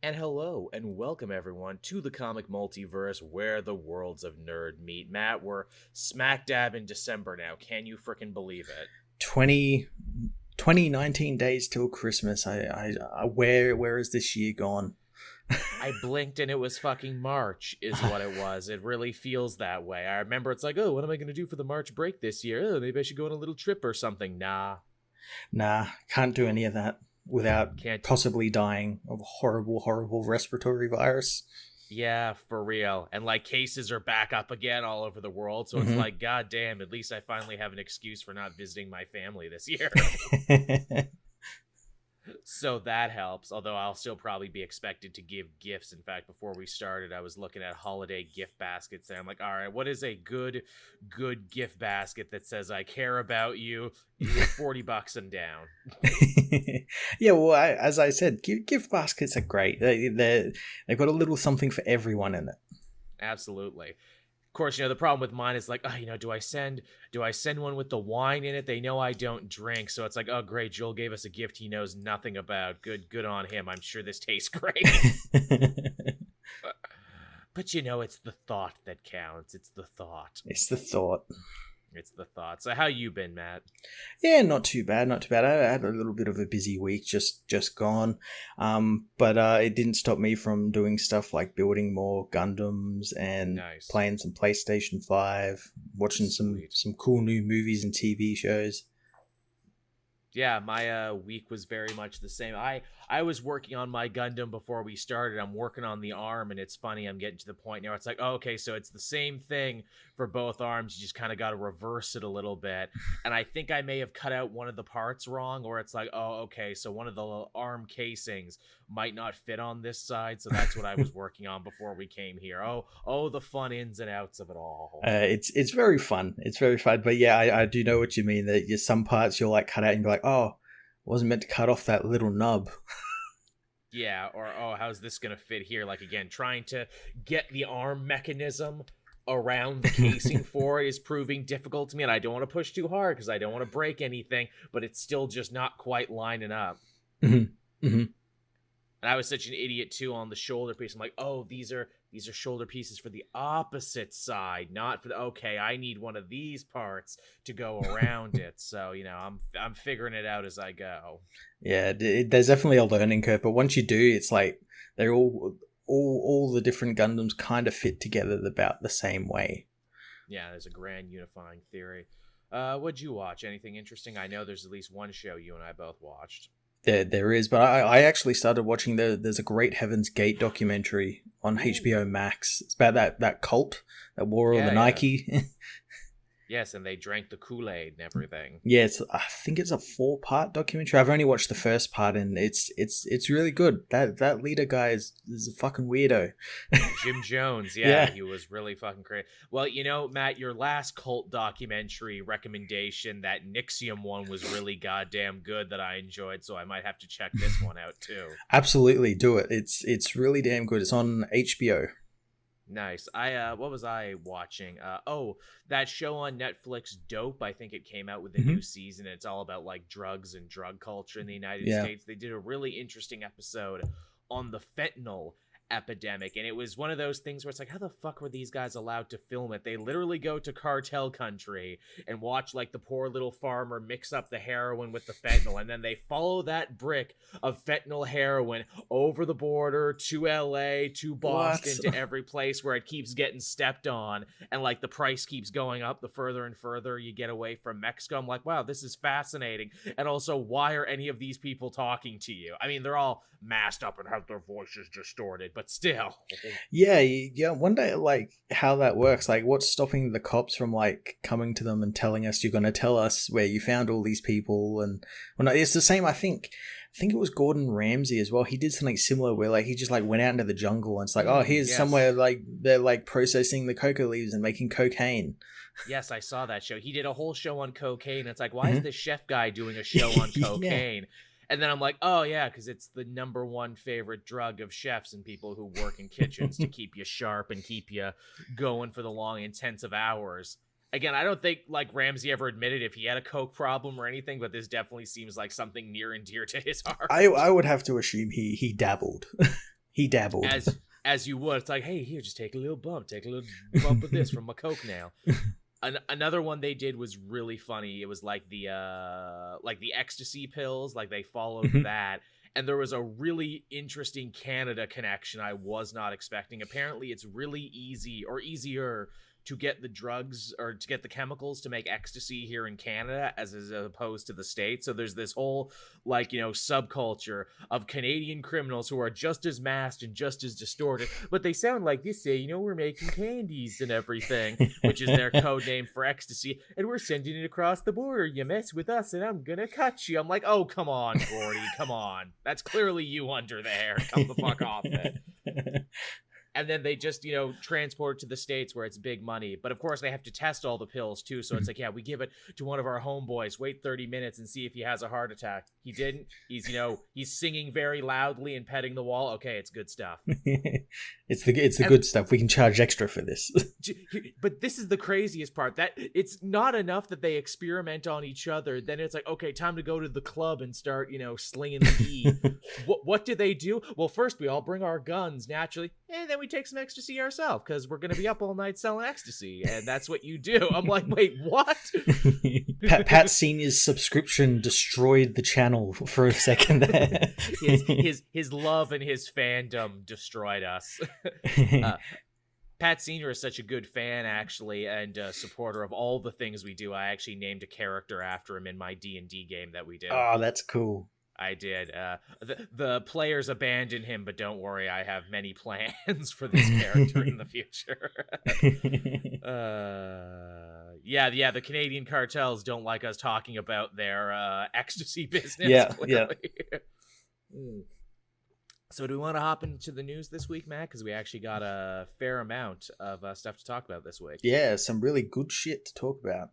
And hello and welcome everyone to the comic multiverse where the worlds of nerd meet. Matt, we're smack dab in December now. Can you frickin' believe it? 20, 19 days till Christmas. Where is this year gone? I blinked and it was fucking March is what it was. It really feels that way. I remember it's like, oh, what am I going to do for the March break this year? Oh, maybe I should go on a little trip or something. Nah. Can't do any of that without Can't. possibly dying of a horrible respiratory virus. Yeah, for real. And like cases are back up again all over the world. So it's like, god damn, at least I finally have an excuse for not visiting my family this year. So that helps, although I'll still probably be expected to give gifts. In fact, before we started, I was looking at holiday gift baskets and I'm like, all right, what is a good gift basket that says I care about you? $40 and down. Yeah, well, as I said, gift baskets are great. They've got a little something for everyone in it. Absolutely. Of course, the problem with mine is like, do I send one with the wine in it? They know I don't drink, so it's like, oh great, Joel gave us a gift he knows nothing about. Good on him. I'm sure this tastes great. But it's the thought that counts. It's the thought. It's the thought. It's the thought. So how you been, Matt? Yeah, not too bad. I had a little bit of a busy week just gone. But it didn't stop me from doing stuff like building more Gundams and playing some PlayStation 5, watching some cool new movies and TV shows. Yeah, my week was very much the same. I was working on my Gundam before we started. I'm working on the arm, and it's funny. I'm getting to the point now. It's like, oh, okay, so it's the same thing for both arms. You just kind of got to reverse it a little bit. And I think I may have cut out one of the parts wrong, or it's like, oh, okay, so one of the arm casings might not fit on this side. So that's what I was working on before we came here. Oh, the fun ins and outs of it all. It's very fun. It's very fun. But yeah, I do know what you mean. That some parts you'll like cut out and be like, oh, wasn't meant to cut off that little nub. Yeah, or oh, how's this gonna fit here? Like again, trying to get the arm mechanism around the casing for it is proving difficult to me, and I don't want to push too hard because I don't want to break anything, but it's still just not quite lining up. And I was such an idiot too on the shoulder piece. I'm like, oh, these are shoulder pieces for the opposite side, not for the. Okay, I need one of these parts to go around it. So I'm figuring it out as I go. Yeah, there's definitely a learning curve, but once you do, it's like they're all the different Gundams kind of fit together about the same way. Yeah, there's a grand unifying theory. What'd you watch? Anything interesting? I know there's at least one show you and I both watched. There is, but I actually started watching there's a Great Heaven's Gate documentary on HBO Max. It's about that cult that wore all the Nike. Yes, and they drank the Kool-Aid and everything. Yeah, I think it's a 4-part documentary. I've only watched the first part, and it's really good. That leader guy is a fucking weirdo. Jim Jones, yeah, he was really fucking crazy. Well, Matt, your last cult documentary recommendation, that Nixium one, was really goddamn good that I enjoyed, so I might have to check this one out too. Absolutely, do it. It's really damn good. It's on HBO. Nice. What was I watching? That show on Netflix, Dope. I think it came out with a new season. It's all about like drugs and drug culture in the United States. They did a really interesting episode on the fentanyl epidemic, and it was one of those things where it's like, how the fuck were these guys allowed to film it? They literally go to cartel country and watch like the poor little farmer mix up the heroin with the fentanyl, and then they follow that brick of fentanyl heroin over the border to LA, to Boston, to every place where it keeps getting stepped on, and like the price keeps going up the further and further you get away from Mexico. I'm like, wow, this is fascinating. And also, why are any of these people talking to you? I mean, they're all masked up and have their voices distorted, but still. Yeah. One day, like, how that works. Like, what's stopping the cops from, like, coming to them and telling us you're going to tell us where you found all these people? And it's the same, I think it was Gordon Ramsay as well. He did something similar where, like, he just, like, went out into the jungle and it's like, oh, here's somewhere, like, they're, like, processing the coca leaves and making cocaine. Yes, I saw that show. He did a whole show on cocaine. It's like, why is this chef guy doing a show on cocaine? And then I'm like, oh, yeah, because it's the number one favorite drug of chefs and people who work in kitchens to keep you sharp and keep you going for the long, intensive hours. Again, I don't think like Ramsey ever admitted if he had a coke problem or anything, but this definitely seems like something near and dear to his heart. I would have to assume he dabbled. He dabbled. As you would. It's like, hey, here, just take a little bump of this from my Coke now. Another one they did was really funny. It was like the ecstasy pills, like they followed that. And there was a really interesting Canada connection I was not expecting. Apparently it's really easy, or easier, to get the drugs or to get the chemicals to make ecstasy here in Canada as opposed to the States. So there's this whole subculture of Canadian criminals who are just as masked and just as distorted, but they sound like this, say, we're making candies and everything, which is their code name for ecstasy, and we're sending it across the border. You mess with us and I'm gonna cut you. I'm like, oh, come on, Gordy, come on. That's clearly you under there. Come the fuck off it. And then they just, transport it to the States where it's big money. But of course, they have to test all the pills, too. So it's like, yeah, we give it to one of our homeboys. Wait 30 minutes and see if he has a heart attack. He didn't. He's, he's singing very loudly and petting the wall. Okay, it's good stuff. It's the good stuff. We can charge extra for this. But this is the craziest part. That it's not enough that they experiment on each other. Then it's like, okay, time to go to the club and start, slinging the E. What do they do? Well, first we all bring our guns, naturally. And then we take some ecstasy ourselves because we're going to be up all night selling ecstasy. And that's what you do. I'm like, wait, what? Pat Senior's subscription destroyed the channel for a second there. his love and his fandom destroyed us. Pat Senior is such a good fan, actually, and supporter of all the things we do. I actually named a character after him in my D&D game that we did. Oh, that's cool. I did. The players abandoned him, but don't worry, I have many plans for this character in the future. Yeah, the Canadian cartels don't like us talking about their ecstasy business. Yeah, clearly. So do we want to hop into the news this week, Matt? Because we actually got a fair amount of stuff to talk about this week. Yeah, some really good shit to talk about.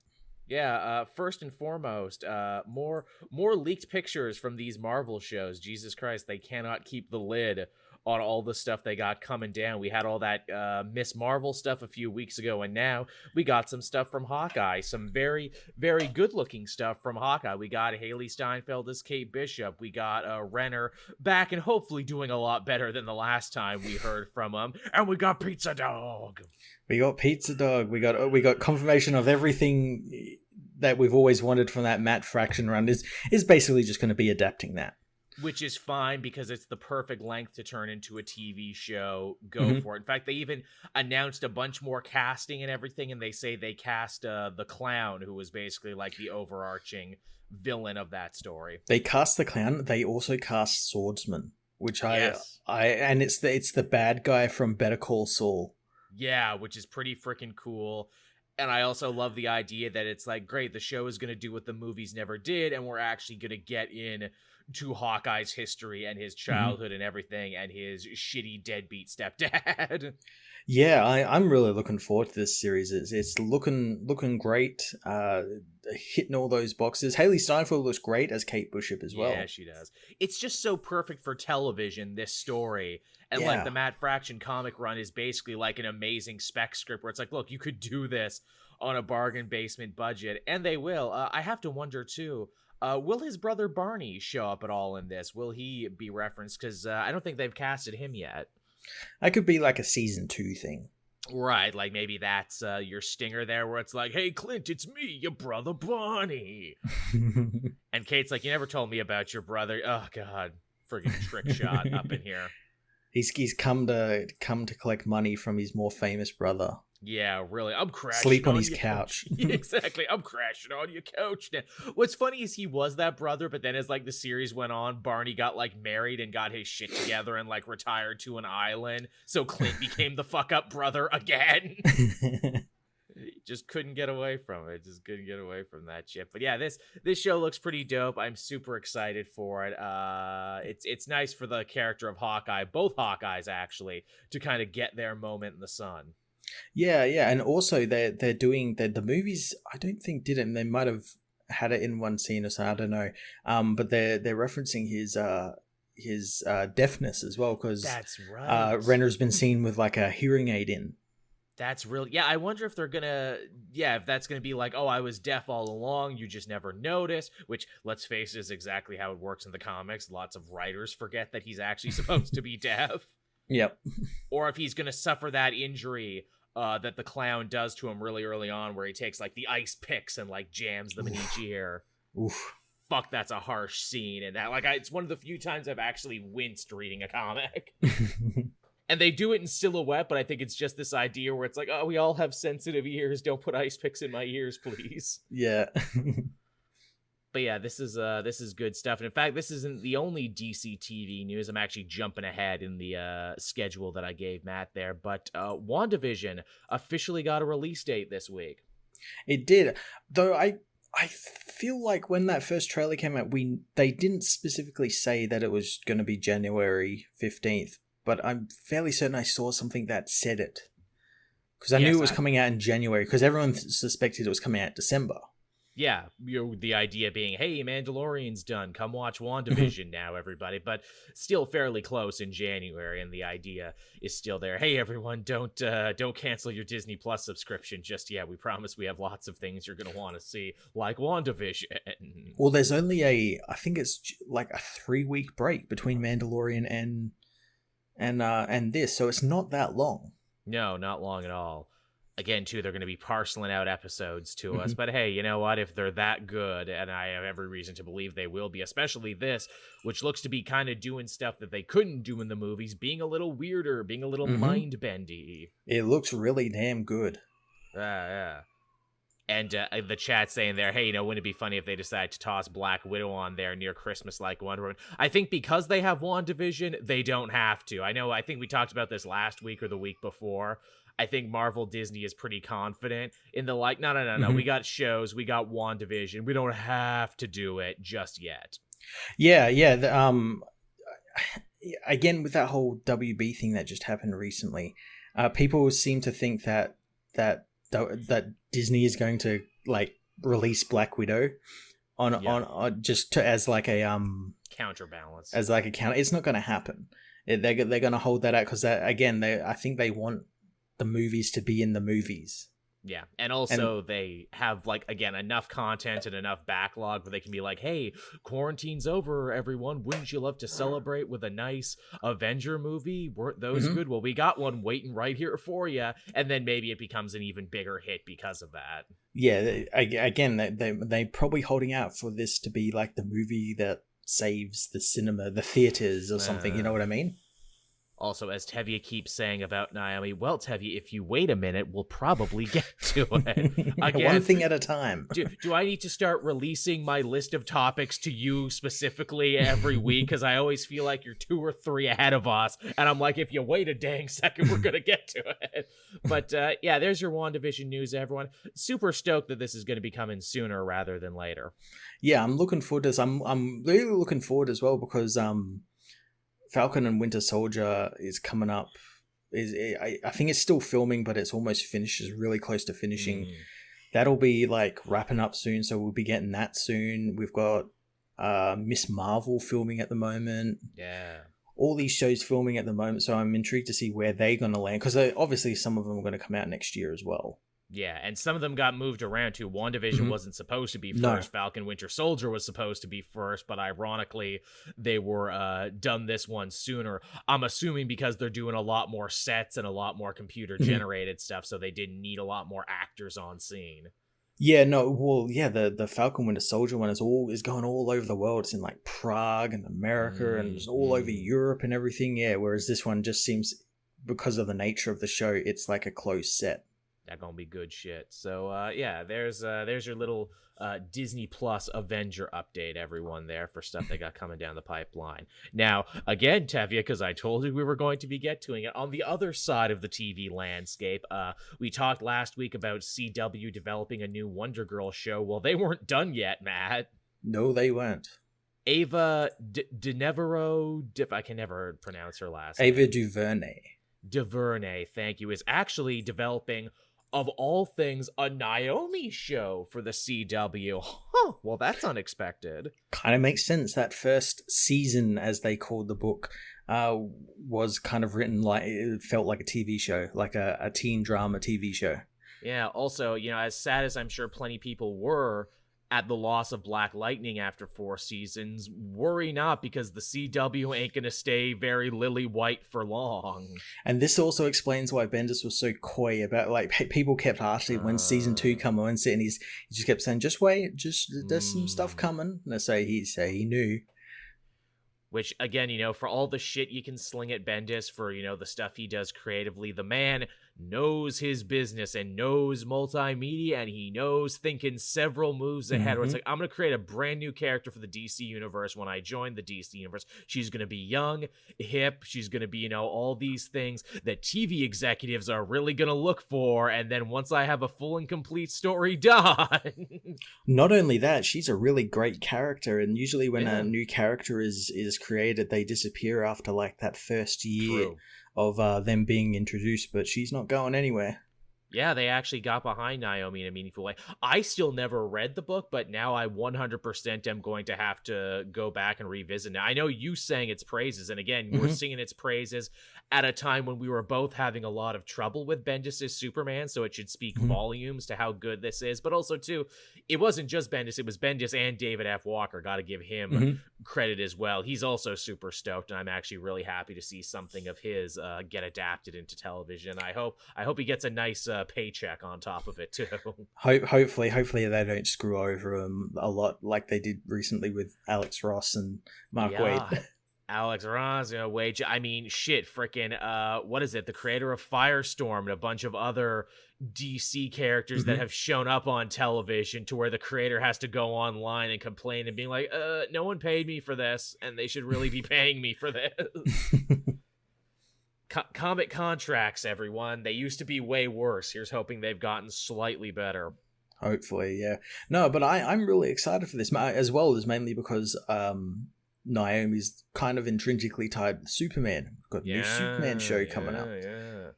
Yeah, first and foremost, more leaked pictures from these Marvel shows. Jesus Christ, they cannot keep the lid on all the stuff they got coming down. We had all that Miss Marvel stuff a few weeks ago, and now we got some stuff from Hawkeye, some very, very good-looking stuff from Hawkeye. We got Haley Steinfeld as Kate Bishop. We got Renner back and hopefully doing a lot better than the last time we heard from him. And we got Pizza Dog. We got confirmation of everything that we've always wanted from that Matt Fraction run. Is basically just going to be adapting that. Which is fine because it's the perfect length to turn into a TV show. Go for it. In fact, they even announced a bunch more casting and everything, and they say they cast the clown, who was basically like the overarching villain of that story. They cast the clown. They also cast Swordsman, which and it's the bad guy from Better Call Saul. Yeah, which is pretty freaking cool. And I also love the idea that it's like, great, the show is going to do what the movies never did, and we're actually going to get in to Hawkeye's history and his childhood and everything, and his shitty deadbeat stepdad. Yeah, I'm really looking forward to this series. It's looking great, hitting all those boxes. Haley Steinfeld looks great as Kate Bishop as well. Yeah, she does. It's just so perfect for television, this story. And like the Matt Fraction comic run is basically like an amazing spec script where it's like, look, you could do this on a bargain basement budget, and they will. I have to wonder too, will his brother Barney show up at all in this? Will he be referenced? Because I don't think they've casted him yet. That could be like a season 2 thing. Right, like maybe that's your stinger there where it's like, hey, Clint, it's me, your brother Barney. And Kate's like, you never told me about your brother. Oh, God, friggin' trick shot up in here. He's come to collect money from his more famous brother. Yeah, really. I'm crashing Sleep on his couch. Exactly. I'm crashing on your couch now. What's funny is he was that brother, but then as like the series went on, Barney got like married and got his shit together and like retired to an island. So Clint became the fuck up brother again. He just couldn't get away from it. Just couldn't get away from that shit. But yeah, this show looks pretty dope. I'm super excited for it. It's nice for the character of Hawkeye, both Hawkeyes actually, to kind of get their moment in the sun. Yeah, and also they're doing the movies. I don't think did it. And they might have had it in one scene or so. I don't know. But they're referencing his deafness as well, because that's right. Renner's been seen with like a hearing aid in. That's really, yeah, I wonder if they're gonna, if that's gonna be like, oh, I was deaf all along, you just never noticed, which, let's face it, is exactly how it works in the comics. Lots of writers forget that he's actually supposed to be deaf. Yep. Or if he's going to suffer that injury that the clown does to him really early on, where he takes like the ice picks and like jams them in each ear. Oof. Fuck, that's a harsh scene. And that, like, it's one of the few times I've actually winced reading a comic. And they do it in silhouette, but I think it's just this idea where it's like, oh, we all have sensitive ears. Don't put ice picks in my ears, please. Yeah. But yeah, this is good stuff. And in fact, this isn't the only DC TV news. I'm actually jumping ahead in the schedule that I gave Matt there. But WandaVision officially got a release date this week. It did. Though I feel like when that first trailer came out, they didn't specifically say that it was going to be January 15th. But I'm fairly certain I saw something that said it. Because I knew it was coming out in January, because everyone suspected it was coming out in December. Yeah, the idea being, hey, Mandalorian's done. Come watch WandaVision now, everybody. But still fairly close in January, and the idea is still there. Hey, everyone, don't cancel your Disney Plus subscription just yet. We promise we have lots of things you're going to want to see, like WandaVision. Well, there's only I think it's like a 3-week break between Mandalorian and this, so it's not that long. No, not long at all. Again, too, they're going to be parceling out episodes to us. But hey, you know what? If they're that good, and I have every reason to believe they will be, especially this, which looks to be kind of doing stuff that they couldn't do in the movies, being a little weirder, being a little mind-bendy. It looks really damn good. Yeah. And the chat saying there, hey, wouldn't it be funny if they decide to toss Black Widow on there near Christmas like Wonder Woman? I think because they have WandaVision, they don't have to. I think we talked about this last week or the week before. I think Marvel Disney is pretty confident in the like, no. We got shows, we got WandaVision. We don't have to do it just yet. Yeah. Again, with that whole WB thing that just happened recently, people seem to think that Disney is going to like release Black Widow on just as like a counterbalance, as like a counter. It's not going to happen. They're going to hold that out because I think they want the movies to be in the movies. Yeah, and also they have, like, again, enough content and enough backlog where they can be like, hey, quarantine's over, everyone. Wouldn't you love to celebrate with a nice Avenger movie? Weren't those good? Well, we got one waiting right here for you. And then maybe it becomes an even bigger hit because of that. Yeah, again, they probably holding out for this to be like the movie that saves the cinema, the theaters or something, you know what I mean? Also, as Tevye keeps saying about Noami, well, Tevye, if you wait a minute, we'll probably get to it. Again, one thing at a time. Do I need to start releasing my list of topics to you specifically every week? Because I always feel like you're 2 or 3 ahead of us. And I'm like, if you wait a dang second, we're going to get to it. But yeah, there's your WandaVision news, everyone. Super stoked that this is going to be coming sooner rather than later. Yeah, I'm looking forward to this. I'm really looking forward as well because... Falcon and Winter Soldier is coming up. I think it's still filming, but it's almost finished. It's really close to finishing. That'll be like wrapping up soon, so we'll be getting that soon. We've got Miss Marvel filming at the moment. Yeah. All these shows filming at the moment, so I'm intrigued to see where they're going to land, because obviously some of them are going to come out next year as well. Yeah, and some of them got moved around too. WandaVision wasn't supposed to be first. No. Falcon Winter Soldier was supposed to be first, but ironically, they were done this one sooner. I'm assuming because they're doing a lot more sets and a lot more computer-generated stuff, so they didn't need a lot more actors on scene. Yeah, no, well, yeah, the Falcon Winter Soldier one is going all over the world. It's in like Prague and America and it's all over Europe and everything. Yeah, whereas this one just seems, because of the nature of the show, it's like a closed set. That gonna be good shit. So yeah, there's your little Disney Plus Avenger update, everyone, there for stuff they got coming down the pipeline. Now, again, Tevye, because I told you we were going to be getting it, on the other side of the TV landscape, we talked last week about CW developing a new Wonder Girl show. Well, they weren't done yet, Matt. No, they weren't. Ava DeNevero, I can never pronounce her last name. Ava Duvernay. Duvernay, thank you, is actually developing, of all things, a Naomi show for the CW. Huh, well, that's unexpected. Kind of makes sense. That first season, as they called the book, was kind of written like, it felt like a TV show, like a teen drama TV show. Yeah, also, as sad as I'm sure plenty people were at the loss of Black Lightning after 4 seasons, worry not, because the CW ain't gonna stay very lily white for long. And this also explains why Bendis was so coy about, like, people kept asking when season 2 come on, and he just kept saying, just wait, there's some stuff coming. And he knew. Which, again, for all the shit you can sling at Bendis for, the stuff he does creatively, the man knows his business and knows multimedia, and he knows thinking several moves ahead, where it's like, I'm going to create a brand new character for the DC universe when I join the DC universe. She's going to be young, hip, she's going to be, all these things that TV executives are really going to look for, and then once I have a full and complete story done. Not only that, she's a really great character, and usually when a new character is created, they disappear after, like, that first year. True. Of them being introduced, but she's not going anywhere. Yeah, they actually got behind Noami in a meaningful way. I still never read the book, but now I 100% am going to have to go back and revisit it. I know you sang its praises, and again, we're singing its praises at a time when we were both having a lot of trouble with Bendis' Superman, so it should speak volumes to how good this is. But also, too, it wasn't just Bendis, it was Bendis and David F. Walker. Got to give him credit as well. He's also super stoked, and I'm actually really happy to see something of his get adapted into television. I hope he gets a nice paycheck on top of it, too. Hopefully they don't screw over him a lot like they did recently with Alex Ross and Mark Waid. Alex Ross, Wade. I mean, shit, freaking, what is it? The creator of Firestorm and a bunch of other DC characters that have shown up on television, to where the creator has to go online and complain and being like, no one paid me for this, and they should really be paying me for this. Comic contracts, everyone. They used to be way worse. Here's hoping they've gotten slightly better. Hopefully, yeah. No, but I'm really excited for this, as well as mainly because Naomi's kind of intrinsically tied with Superman. Got a new Superman show coming up. Yeah.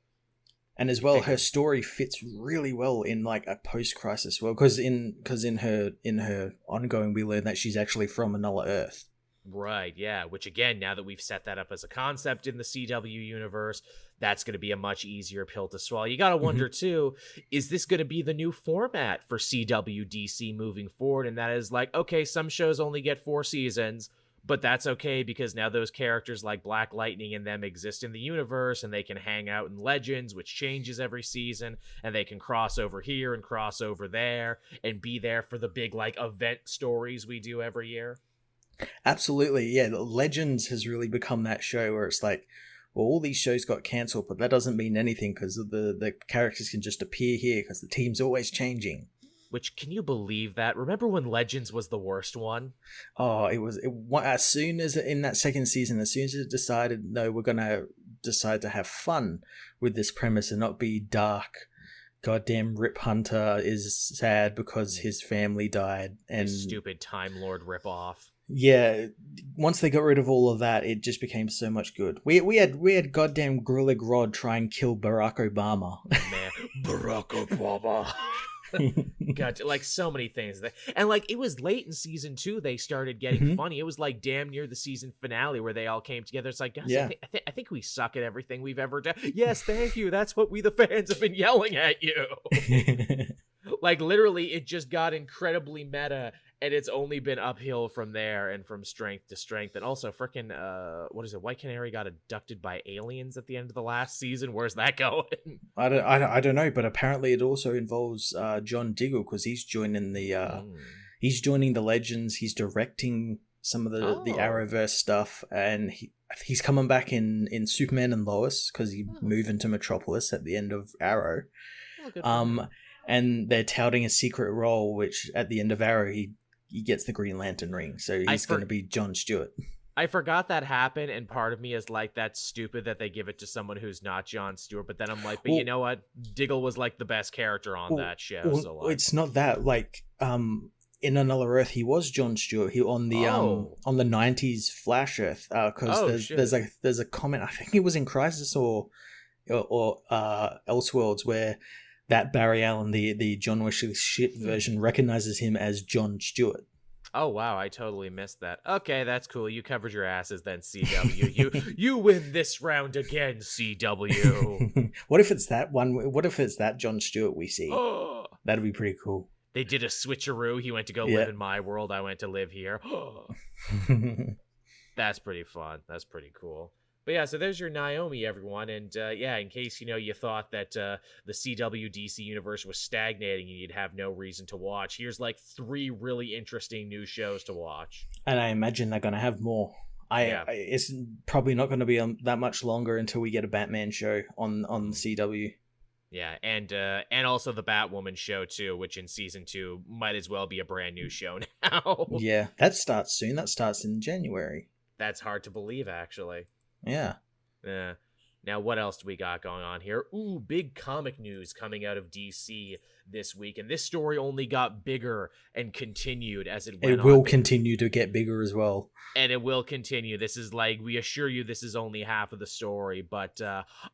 And as well, her story fits really well in, like, a post-crisis world, because in her ongoing, we learn that she's actually from another Earth. Right, yeah, which again, now that we've set that up as a concept in the CW universe, that's going to be a much easier pill to swallow. You got to wonder, too, is this going to be the new format for CW DC moving forward? And that is like, okay, some shows only get 4 seasons, but that's okay, because now those characters like Black Lightning and them exist in the universe, and they can hang out in Legends, which changes every season, and they can cross over here and cross over there and be there for the big, like, event stories we do every year. Absolutely, yeah. Legends has really become that show where it's like, well, all these shows got cancelled, but that doesn't mean anything, because the characters can just appear here because the team's always changing. Which, can you believe that? Remember when Legends was the worst one? Oh, it as soon as in that second season, as soon as it decided, no, we're going to decide to have fun with this premise and not be dark. Goddamn Rip Hunter is sad because his family died. And his stupid Time Lord ripoff. Yeah, once they got rid of all of that, it just became so much good. We had goddamn Gorilla Grodd try and kill Barack Obama. Man, Barack Obama. God, like, so many things. And, like, it was late in season 2 they started getting funny. It was like damn near the season finale where they all came together. It's like, guys, I think we suck at everything we've ever done. Yes, thank you. That's what we the fans have been yelling at you. Like, literally, it just got incredibly meta, and it's only been uphill from there and from strength to strength. And also, frickin', what is it? White Canary got abducted by aliens at the end of the last season. Where's that going? I don't know, but apparently it also involves John Diggle, because he's joining he's joining the Legends. He's directing some of the Arrowverse stuff, and he's coming back in Superman and Lois, because he moved into Metropolis at the end of Arrow. And they're touting a secret role, which at the end of Arrow he gets the Green Lantern ring, so he's going to be Jon Stewart. I forgot that happened, and part of me is like, that's stupid that they give it to someone who's not Jon Stewart, but then I'm like, but you know what? Diggle was, like, the best character on that show. So, like, it's not that. Like, in Another Earth, he was Jon Stewart. He on the 90s Flash Earth, because there's a comment, I think it was in Crisis or Elseworlds, where that Barry Allen, the John Wesley Shipp version, recognizes him as Jon Stewart. Oh, wow, I totally missed that. Okay, that's cool. You covered your asses then, CW. You win this round again, CW. What if it's that one? What if it's that Jon Stewart we see? That'd be pretty cool. They did a switcheroo. He went to go live in my world. I went to live here. That's pretty fun. That's pretty cool. But yeah, so there's your Noami, everyone. And in case, you thought that the CW DC universe was stagnating and you'd have no reason to watch, here's like 3 really interesting new shows to watch. And I imagine they're going to have more. It's probably not going to be that much longer until we get a Batman show on the CW. Yeah, and also the Batwoman show too, which in season 2 might as well be a brand new show now. Yeah, that starts soon. That starts in January. That's hard to believe, actually. Yeah. Yeah. Now, what else do we got going on here? Ooh, big comic news coming out of DC this week. And this story only got bigger and continued as it went on. It will continue to get bigger as well. And it will continue. This is like, we assure you this is only half of the story. But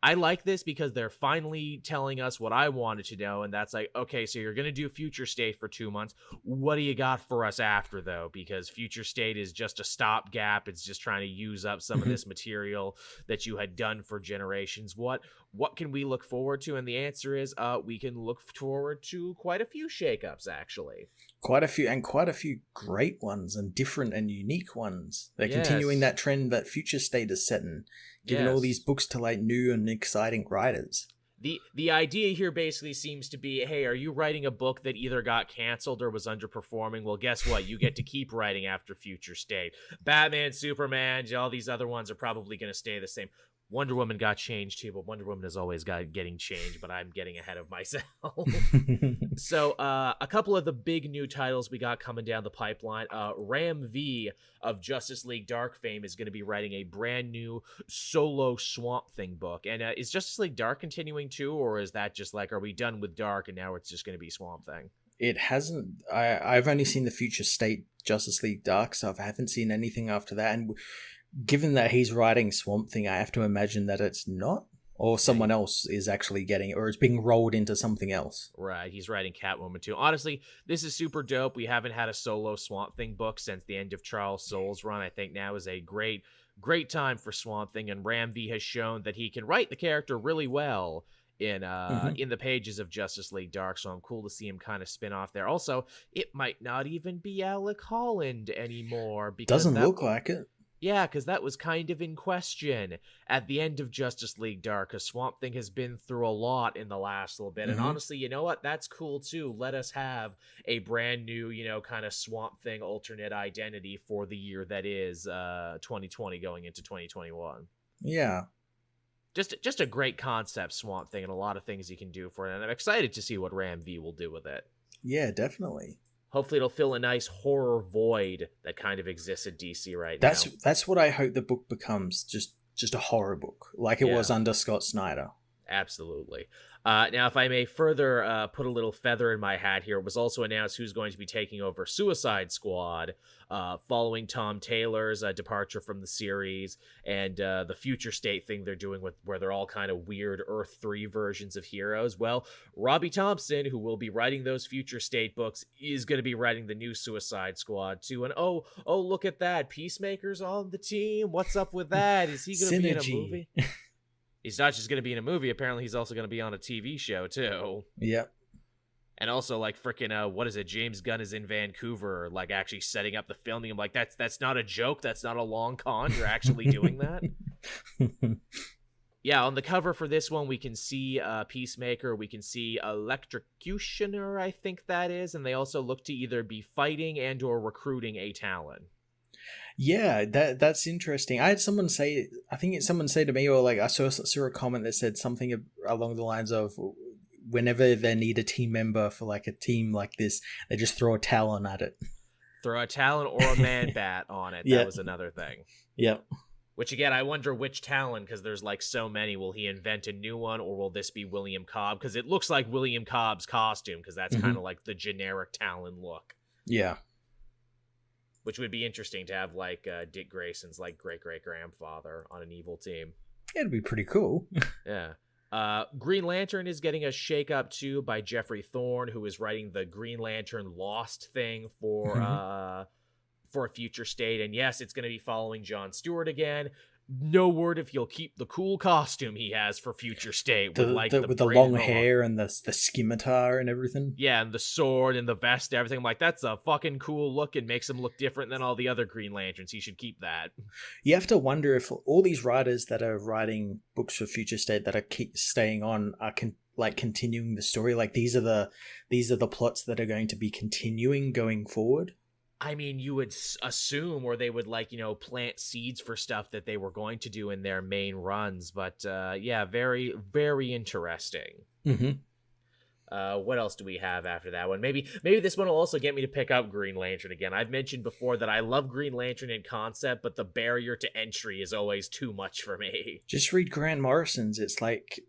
I like this because they're finally telling us what I wanted to know. And that's like, okay, so you're going to do Future State for 2 months. What do you got for us after, though? Because Future State is just a stopgap. It's just trying to use up some of this material that you had done for generations. What can we look forward to? And the answer is we can look forward to quite a few shakeups, actually. Quite a few great ones and different and unique ones. They're continuing that trend that Future State is setting, giving all these books to like new and exciting writers. The idea here basically seems to be, hey, are you writing a book that either got canceled or was underperforming? Well, guess what? You get to keep writing after Future State. Batman, Superman, all these other ones are probably going to stay the same. Wonder Woman got changed too, but Wonder Woman has always getting changed, but I'm getting ahead of myself. So a couple of the big new titles we got coming down the pipeline. Ram V of Justice League Dark fame is going to be writing a brand new solo Swamp Thing book. And is Justice League Dark continuing too, or is that just like, are we done with Dark and now it's just going to be Swamp Thing? It hasn't. I've only seen the Future State Justice League Dark stuff. I haven't seen anything after that. And given that he's writing Swamp Thing, I have to imagine that it's not, or someone else is actually getting it, or it's being rolled into something else. Right, he's writing Catwoman too. Honestly, this is super dope. We haven't had a solo Swamp Thing book since the end of Charles Soule's run. I think now is a great time for Swamp Thing, and Ram V has shown that he can write the character really well in the pages of Justice League Dark, so I'm cool to see him kind of spin off there. Also, it might not even be Alec Holland anymore. Because doesn't look like it. Yeah, because that was kind of in question at the end of Justice League Dark, because Swamp Thing has been through a lot in the last little bit. And honestly, you know what? That's cool, too. Let us have a brand new, kind of Swamp Thing alternate identity for the year that is 2020 going into 2021. Yeah. Just a great concept, Swamp Thing, and a lot of things you can do for it. And I'm excited to see what Ram V will do with it. Yeah, definitely. Hopefully it'll fill a nice horror void that kind of exists at DC right now. That's what I hope the book becomes, just a horror book, like it was under Scott Snyder. Absolutely. Now, if I may further put a little feather in my hat here, it was also announced who's going to be taking over Suicide Squad following Tom Taylor's departure from the series and the Future State thing they're doing where they're all kind of weird Earth 3 versions of heroes. Well, Robbie Thompson, who will be writing those Future State books, is going to be writing the new Suicide Squad too. And oh, look at that. Peacemaker's on the team. What's up with that? Is he going to be in a movie? He's not just going to be in a movie. Apparently, he's also going to be on a TV show, too. Yep. And also, like, freaking, what is it? James Gunn is in Vancouver, like, actually setting up the filming. I'm like, that's not a joke. That's not a long con. You're actually doing that? Yeah, on the cover for this one, we can see Peacemaker. We can see Electrocutioner, I think that is. And they also look to either be fighting and or recruiting a Talon. Yeah, that's interesting. I had someone say, someone say to me, or like I saw a comment that said something along the lines of, whenever they need a team member for like a team like this, they just throw a Talon at it. Throw a Talon or a Man-Bat on it. That was another thing. Yep. Which again, I wonder which Talon, because there's like so many. Will he invent a new one, or will this be William Cobb? Because it looks like William Cobb's costume, because that's kind of like the generic Talon look. Yeah. Which would be interesting to have, like, Dick Grayson's, like, great-great-grandfather on an evil team. It'd be pretty cool. Yeah. Green Lantern is getting a shake-up, too, by Geoffrey Thorne, who is writing the Green Lantern Lost thing for a Future State. And yes, it's going to be following Jon Stewart again. No word if he'll keep the cool costume he has for Future State with with the long hair and the scimitar and everything. Yeah, and the sword and the vest, everything. I'm like, that's a fucking cool look and makes him look different than all the other Green Lanterns. He should keep that. You have to wonder if all these writers that are writing books for Future State that are keep staying on are continuing the story. Like these are the plots that are going to be continuing going forward. I mean, you would assume, or they would plant seeds for stuff that they were going to do in their main runs. But yeah, very, very interesting. Mm-hmm. What else do we have after that one? Maybe this one will also get me to pick up Green Lantern again. I've mentioned before that I love Green Lantern in concept, but the barrier to entry is always too much for me. Just read Grant Morrison's. It's like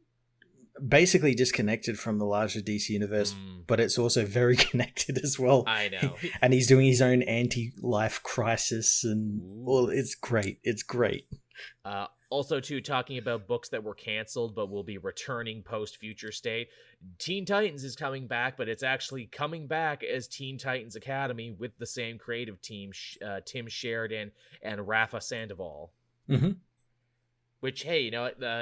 basically disconnected from the larger DC universe, but it's also very connected as well. I know. And he's doing his own anti-life crisis and well, it's great. It's great. Also, too, talking about books that were canceled but will be returning post-Future State, Teen Titans is coming back, but it's actually coming back as Teen Titans Academy with the same creative team, Tim Sheridan and Rafa Sandoval. Mm-hmm. Which, hey,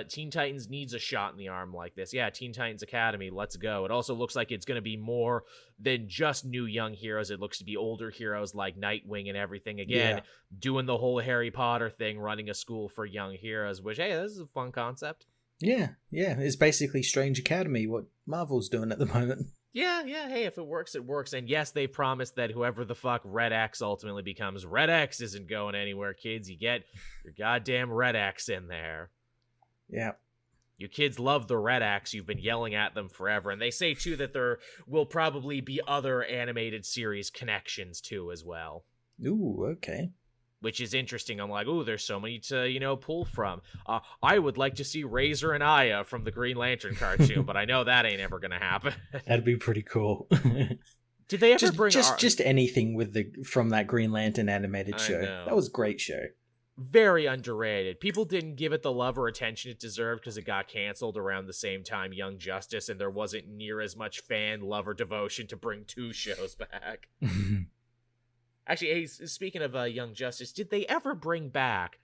Teen Titans needs a shot in the arm like this. Yeah, Teen Titans Academy, let's go. It also looks like it's going to be more than just new young heroes. It looks to be older heroes like Nightwing and everything. Again, doing the whole Harry Potter thing, running a school for young heroes, which, hey, this is a fun concept. Yeah. It's basically Strange Academy, what Marvel's doing at the moment. Yeah, hey, if it works, it works. And yes, they promised that whoever the fuck Red X ultimately becomes, Red X isn't going anywhere, kids. You get your goddamn Red X in there. Yeah. You kids love the Red X. You've been yelling at them forever. And they say, too, that there will probably be other animated series connections, too, as well. Ooh, okay. Which is interesting. I'm like, ooh, there's so many to, pull from. I would like to see Razor and Aya from the Green Lantern cartoon, but I know that ain't ever going to happen. That'd be pretty cool. Did they ever bring... Just anything from that Green Lantern animated show. That was a great show. Very underrated. People didn't give it the love or attention it deserved because it got canceled around the same time Young Justice, and there wasn't near as much fan love or devotion to bring 2 shows back. Actually, hey, speaking of Young Justice, did they ever bring back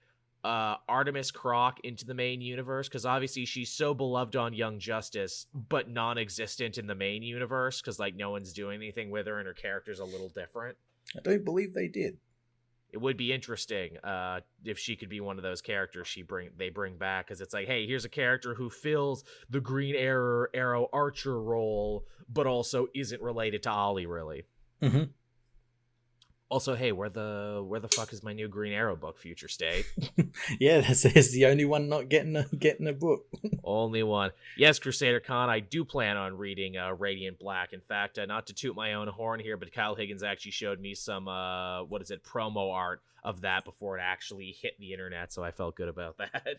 Artemis Croc into the main universe? Because obviously she's so beloved on Young Justice, but non-existent in the main universe because no one's doing anything with her and her character's a little different. I don't believe they did. It would be interesting if she could be one of those characters they bring back, because it's like, hey, here's a character who fills the Green Arrow Archer role, but also isn't related to Ollie, really. Mm-hmm. Also, hey, where the fuck is my new Green Arrow book, Future State? Yeah, that's the only one not getting a book. Only one. Yes, Crusader Con, I do plan on reading Radiant Black. In fact, not to toot my own horn here, but Kyle Higgins actually showed me some, promo art of that before it actually hit the internet, so I felt good about that.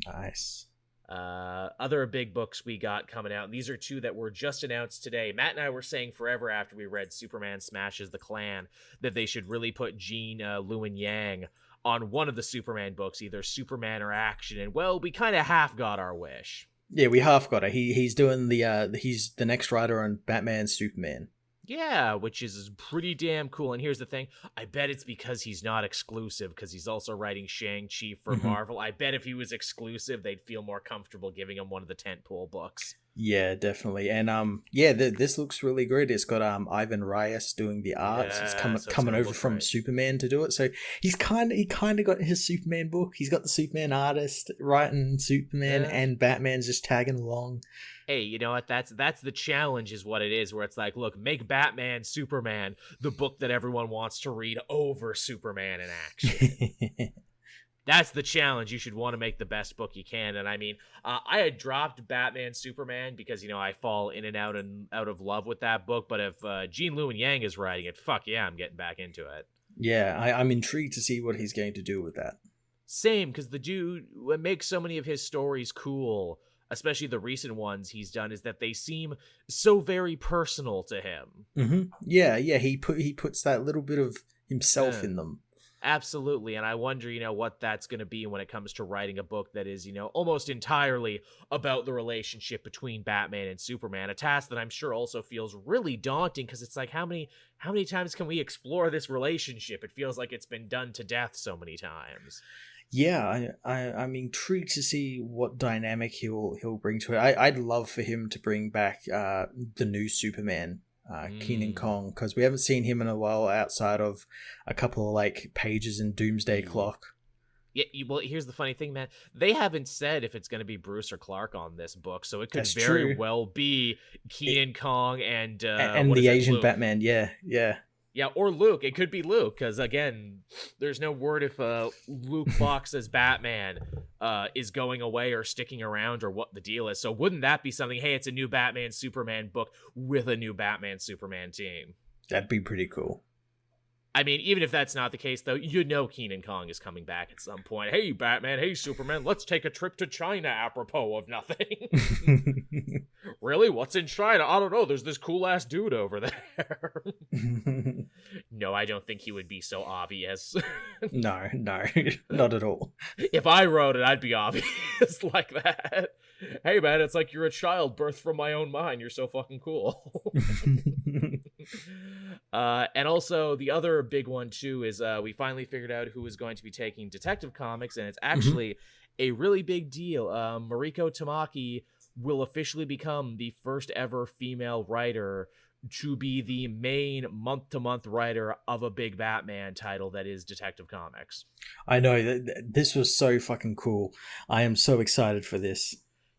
Nice. Other big books we got coming out, and these are 2 that were just announced today. Matt and I were saying forever after we read Superman Smashes the Klan that they should really put Jean Luen Yang on one of the Superman books, either Superman or Action, and well, we kind of half got our wish. Yeah, we half got it. He's doing he's the next writer on Batman Superman. Yeah, which is pretty damn cool. And here's the thing. I bet it's because he's not exclusive, because he's also writing Shang-Chi for Marvel. I bet if he was exclusive, they'd feel more comfortable giving him one of the tentpole books. Yeah, definitely. And this looks really good. It's got Ivan Reyes doing the art. Yeah, it's coming over from Superman to do it. So he kind of got his Superman book. He's got the Superman artist writing Superman, and Batman's just tagging along. Hey, you know what? That's the challenge is what it is, where it's like, look, make Batman Superman the book that everyone wants to read over Superman in Action. That's the challenge. You should want to make the best book you can. And I mean, I had dropped Batman Superman because, I fall in and out of love with that book. But if Jean Luen Yang is writing it, fuck yeah, I'm getting back into it. Yeah, I'm intrigued to see what he's going to do with that. Same, because the dude, what makes so many of his stories cool, especially the recent ones he's done, is that they seem so very personal to him. Mm-hmm. Yeah, he puts that little bit of himself in them. Absolutely, and I wonder, what that's going to be when it comes to writing a book that is, almost entirely about the relationship between Batman and Superman, a task that I'm sure also feels really daunting, because it's like, how many times can we explore this relationship? It feels like it's been done to death so many times. Yeah, I'm intrigued to see what dynamic he'll bring to it. I'd love for him to bring back the new Superman, Keenan Kong, because we haven't seen him in a while outside of a couple of like pages in Doomsday Clock. Yeah, well, here's the funny thing, man. They haven't said if it's going to be Bruce or Clark on this book, so it could very well be Keenan Kong and the Asian Luke. Batman. Yeah. Yeah, or Luke. It could be Luke, because, again, there's no word if Luke Fox as Batman is going away or sticking around or what the deal is. So wouldn't that be something, hey, it's a new Batman-Superman book with a new Batman-Superman team? That'd be pretty cool. I mean, even if that's not the case, though, you know Keenan Kong is coming back at some point. Hey, Batman. Hey, Superman. Let's take a trip to China apropos of nothing. Really? What's in China? I don't know. There's this cool-ass dude over there. No, I don't think he would be so obvious. No, not at all. If I wrote it, I'd be obvious like that. Hey, man, it's like you're a child birthed from my own mind. You're so fucking cool. And also, the other big one, too, is we finally figured out who is going to be taking Detective Comics, and it's actually a really big deal. Mariko Tamaki will officially become the first ever female writer to be the main month-to-month writer of a big Batman title that is Detective Comics. I know. This was so fucking cool. I am so excited for this.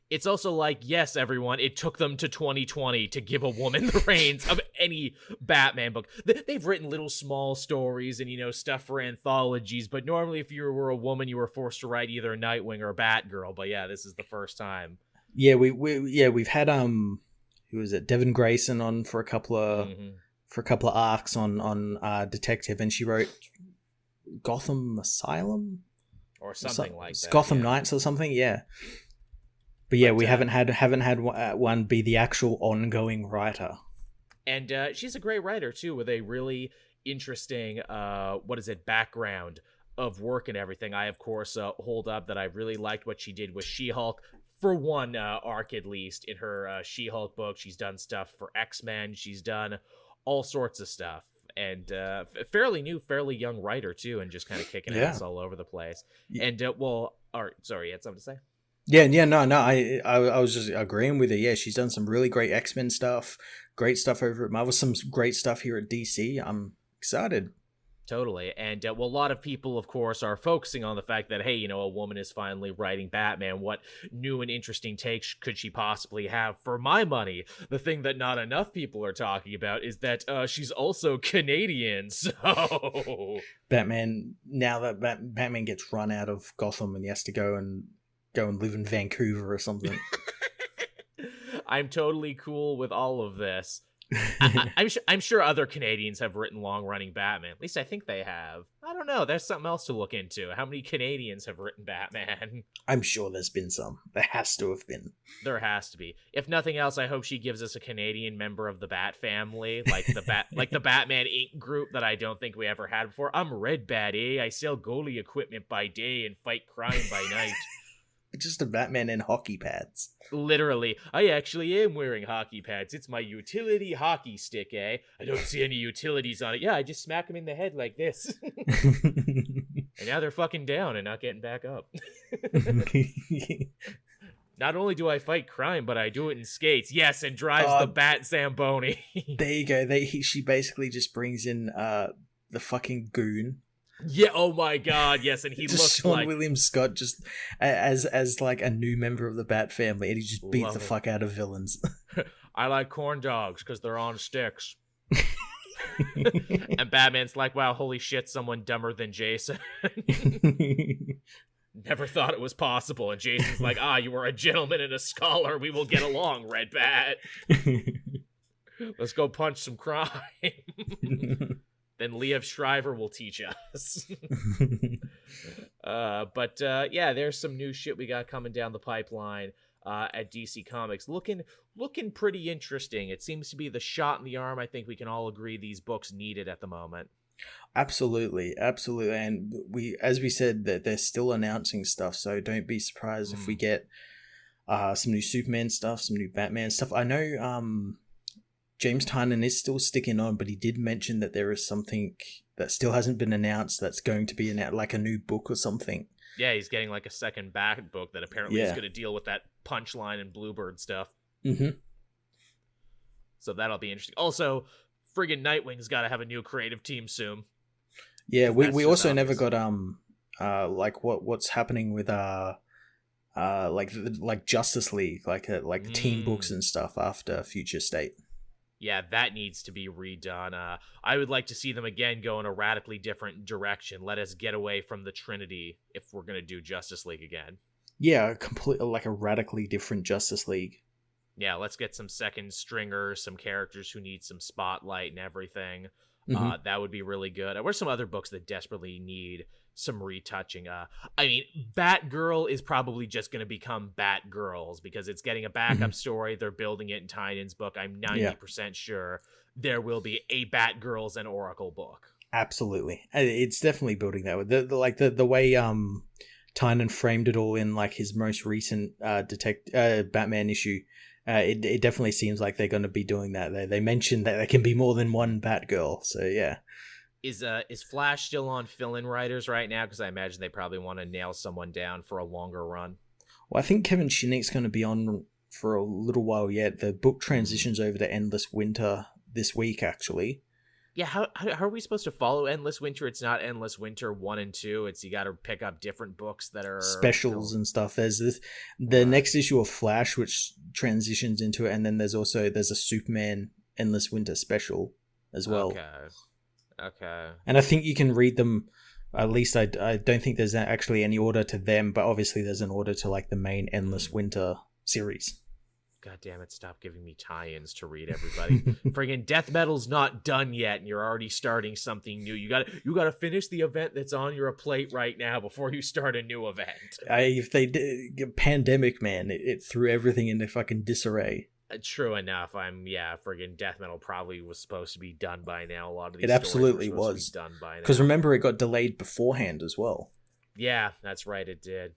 It's also like, yes, everyone, it took them to 2020 to give a woman the reins of any Batman book. They've written little small stories and, stuff for anthologies, but normally if you were a woman, you were forced to write either Nightwing or Batgirl. But yeah, this is the first time. Yeah, we've had who was it, Devin Grayson on for a couple of arcs on Detective, and she wrote Gotham Asylum or something like that. Gotham Knights or something, yeah. But yeah, we haven't had one be the actual ongoing writer. And she's a great writer too, with a really interesting background of work and everything. I of course hold up that I really liked what she did with She-Hulk. For one arc, at least, in her She-Hulk book. She's done stuff for X-Men. She's done all sorts of stuff. And fairly new, fairly young writer, too, and just kind of kicking ass all over the place. And, sorry, you had something to say? Yeah, no, I was just agreeing with her. Yeah, she's done some really great X-Men stuff, great stuff over at Marvel, some great stuff here at DC. I'm excited. Totally. And a lot of people, of course, are focusing on the fact that, hey, a woman is finally writing Batman. What new and interesting takes could she possibly have? For my money, the thing that not enough people are talking about is that she's also Canadian. So Batman, now that Batman gets run out of Gotham and he has to go and live in Vancouver or something. I'm totally cool with all of this. I'm sure other Canadians have written long-running Batman. At least I think they have. I don't know. There's something else to look into. How many Canadians have written Batman? I'm sure there's been some. There has to have been. There has to be. If nothing else, I hope she gives us a Canadian member of the Bat family, like the Batman Inc. group that I don't think we ever had before. I'm Red Bat, eh? I sell goalie equipment by day and fight crime by night. Just a Batman in hockey pads. Literally. I actually am wearing hockey pads. It's my utility hockey stick, eh? I don't see any utilities on it. Yeah, I just smack them in the head like this. And now they're fucking down and not getting back up. Not only do I fight crime, but I do it in skates. Yes, and drives the Bat Zamboni. There you go. She basically just brings in the fucking goon. Yeah, oh my god, yes, and he just looks Sean like William Scott just as like a new member of the Bat family, and he just beats the fuck out of villains. I like corn dogs because they're on sticks. And Batman's like, wow, holy shit, someone dumber than Jason. Never thought it was possible. And Jason's like, you are a gentleman and a scholar. We will get along, Red Bat. Let's go punch some crime. Then Liev Schreiber will teach us. But there's some new shit we got coming down the pipeline at DC Comics. Looking pretty interesting. It seems to be the shot in the arm I think we can all agree these books needed at the moment. Absolutely. And as we said, that they're still announcing stuff, so don't be surprised if we get some new Superman stuff, some new Batman stuff. I know James Tynion is still sticking on, but he did mention that there is something that still hasn't been announced that's going to be announced, like a new book or something. Yeah, he's getting like a second back book that apparently is going to deal with that Punchline and Bluebird stuff. Mm-hmm. So that'll be interesting. Also, friggin' Nightwing's got to have a new creative team soon. Yeah, we also never got like what's happening with like Justice League, like the team books and stuff after Future State. Yeah, that needs to be redone. I would like to see them again go in a radically different direction. Let us get away from the Trinity if we're going to do Justice League again. Yeah, like a radically different Justice League. Yeah, let's get some second stringers, some characters who need some spotlight and everything. That would be really good. What are some other books that desperately need some retouching? I mean, Batgirl is probably just going to become Batgirls because it's getting a backup story. They're building it in Tynion's book. I'm 90% sure there will be a Batgirls and Oracle book. Absolutely. It's definitely building that way. The way Tynion framed it all in like his most recent Batman issue. It definitely seems like they're going to be doing that. They mentioned that there can be more than one Batgirl, so yeah. Is Flash still on fill-in writers right now? Because I imagine they probably want to nail someone down for a longer run. Well, I think Kevin Shinnick's going to be on for a little while yet. The book transitions over to Endless Winter this week, actually. Yeah, how are we supposed to follow Endless Winter? It's not Endless Winter 1 and 2. It's you got to pick up different books that are specials and stuff. There's the next issue of Flash, which transitions into it, and then there's a Superman Endless Winter special as well. Okay. And I think you can read them. At least I don't think there's actually any order to them, but obviously there's an order to like the main Endless Winter series. God damn it, stop giving me tie-ins to read, everybody. Friggin' Death Metal's not done yet, and you're already starting something new. You gotta finish the event that's on your plate right now before you start a new event. If they did, pandemic, man, it threw everything into fucking disarray. True enough. Friggin' Death Metal probably was supposed to be done by now. A lot of these it absolutely was done by now. Because remember, it got delayed beforehand as well. Yeah, that's right, it did.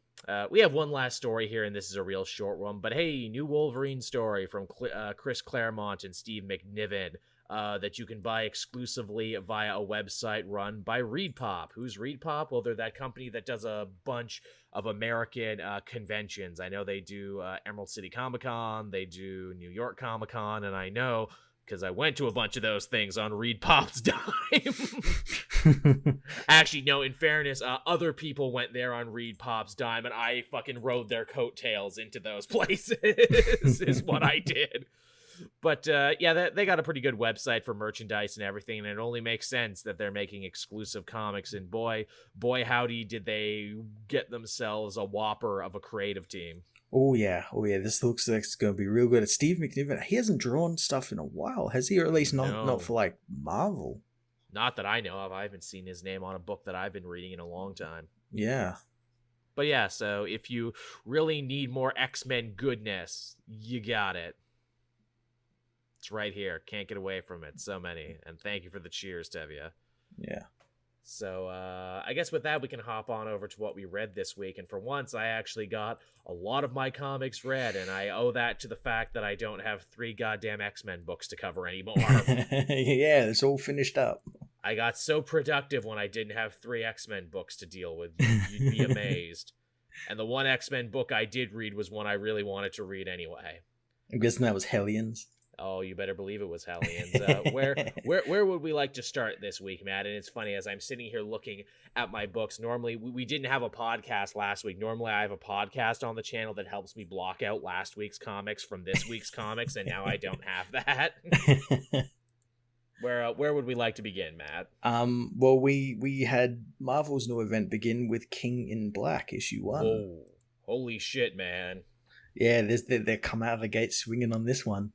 We have one last story here, and this is a real short one. But hey, new Wolverine story from Chris Claremont and Steve McNiven that you can buy exclusively via a website run by Reedpop. Who's Reedpop? Well, they're that company that does a bunch of American conventions. I know they do Emerald City Comic Con, they do New York Comic Con, and I know because I went to a bunch of those things on Reedpop's dime. Actually, no, in fairness, other people went there on Reedpop's dime, and I fucking rode their coattails into those places, is what I did. But they got a pretty good website for merchandise and everything, and it only makes sense that they're making exclusive comics, and boy howdy did they get themselves a whopper of a creative team. Oh yeah, this looks like it's going to be real good. It's Steve McNiven. He hasn't drawn stuff in a while, has he? Or at least not for like Marvel. Not that I know of. I haven't seen his name on a book that I've been reading in a long time. Yeah. But yeah, so if you really need more X-Men goodness, you got it. It's right here. Can't get away from it. So many. And thank you for the cheers, Tevya. Yeah. So I guess with that, we can hop on over to what we read this week. And for once, I actually got a lot of my comics read, and I owe that to the fact that I don't have 3 goddamn X-Men books to cover anymore. Yeah, it's all finished up. I got so productive when I didn't have 3 X-Men books to deal with. You'd be amazed. And the one X-Men book I did read was one I really wanted to read anyway. I'm guessing that was Hellions. Oh, you better believe it was Hellions. Where would we like to start this week, Matt? And it's funny, as I'm sitting here looking at my books, normally we didn't have a podcast last week. Normally I have a podcast on the channel that helps me block out last week's comics from this week's comics, and now I don't have that. Where would we like to begin, Matt? Well, we had Marvel's new event begin with King in Black, issue 1. Oh, holy shit, man. Yeah, they come out of the gate swinging on this one.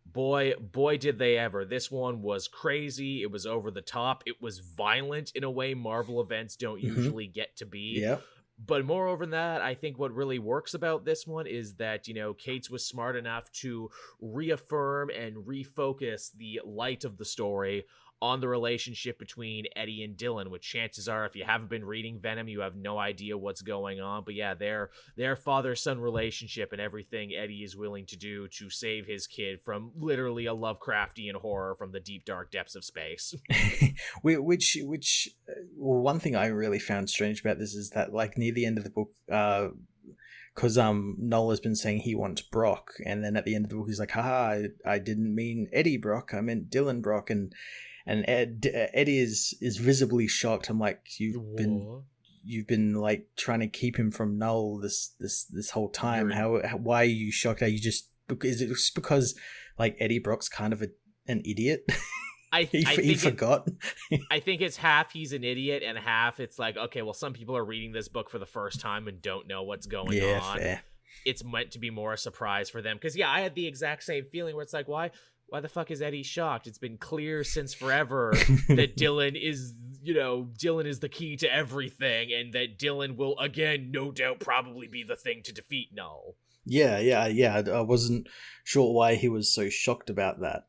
Boy, did they ever. This one was crazy. It was over the top. It was violent in a way Marvel events don't usually get to be. Yeah. But moreover than that, I think what really works about this one is that, Cates was smart enough to reaffirm and refocus the light of the story on the relationship between Eddie and Dylan, which chances are, if you haven't been reading Venom, you have no idea what's going on. But yeah, their father-son relationship and everything Eddie is willing to do to save his kid from literally a Lovecraftian horror from the deep, dark depths of space. which one thing I really found strange about this is that, like, near the end of the book, because Noel has been saying he wants Brock, and then at the end of the book he's like, haha, I didn't mean Eddie Brock, I meant Dylan Brock, and Eddie is visibly shocked. I'm like, you've been like trying to keep him from Noel this whole time. Why are you shocked? Are you just, is it just because like Eddie Brock's kind of an idiot? He forgot. I think it's half he's an idiot and half it's like, okay, well, some people are reading this book for the first time and don't know what's going on. Fair. It's meant to be more a surprise for them. Because, yeah, I had the exact same feeling where it's like, why the fuck is Eddie shocked? It's been clear since forever that Dylan is the key to everything, and that Dylan will, again, no doubt probably be the thing to defeat Null. Yeah. I wasn't sure why he was so shocked about that.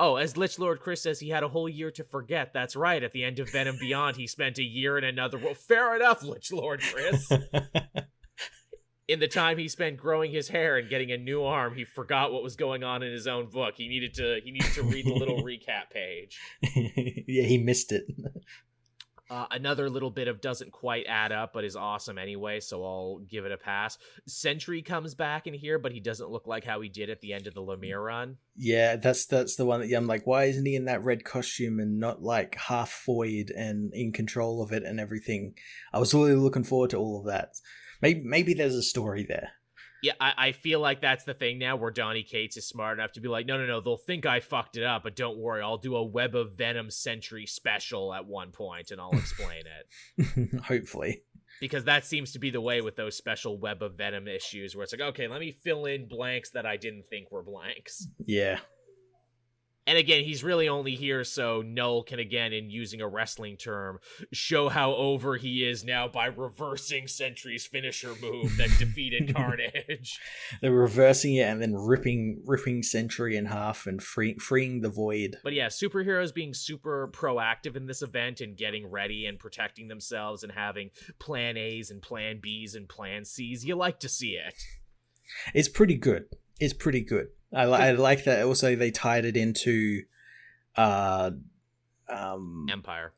Oh, as Lich Lord Chris says, he had a whole year to forget. That's right. At the end of Venom Beyond, he spent a year in another world. Fair enough, Lich Lord Chris. In the time he spent growing his hair and getting a new arm, he forgot what was going on in his own book. He needed to read the little recap page. Yeah, he missed it. Another little bit of doesn't quite add up, but is awesome anyway, so I'll give it a pass. Sentry comes back in here, but he doesn't look like how he did at the end of the Lemire run. Yeah, that's the one that I'm like, why isn't he in that red costume and not like half void and in control of it and everything? I was really looking forward to all of that. Maybe there's a story there. Yeah, I feel like that's the thing now, where Donny Cates is smart enough to be like, no, they'll think I fucked it up, but don't worry, I'll do a Web of Venom Sentry special at one point, and I'll explain it. Hopefully. Because that seems to be the way with those special Web of Venom issues, where it's like, okay, let me fill in blanks that I didn't think were blanks. Yeah. And again, he's really only here so Null can, again, in using a wrestling term, show how over he is now by reversing Sentry's finisher move that defeated Carnage. They're reversing it and then ripping Sentry in half and freeing the Void. But yeah, superheroes being super proactive in this event and getting ready and protecting themselves and having plan A's and plan B's and plan C's. You like to see it. It's pretty good. I like that. Also, they tied it into Empire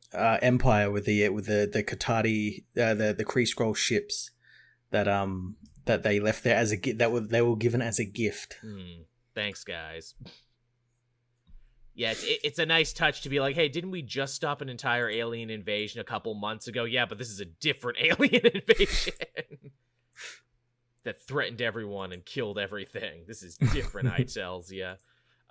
with the Katati, the Kree Skrull ships that they left there as a gift, they were given as a gift. Thanks, guys. Yeah, it's a nice touch to be like, hey, didn't we just stop an entire alien invasion a couple months ago? Yeah, but this is a different alien invasion that threatened everyone and killed everything. This is different, I tells ya.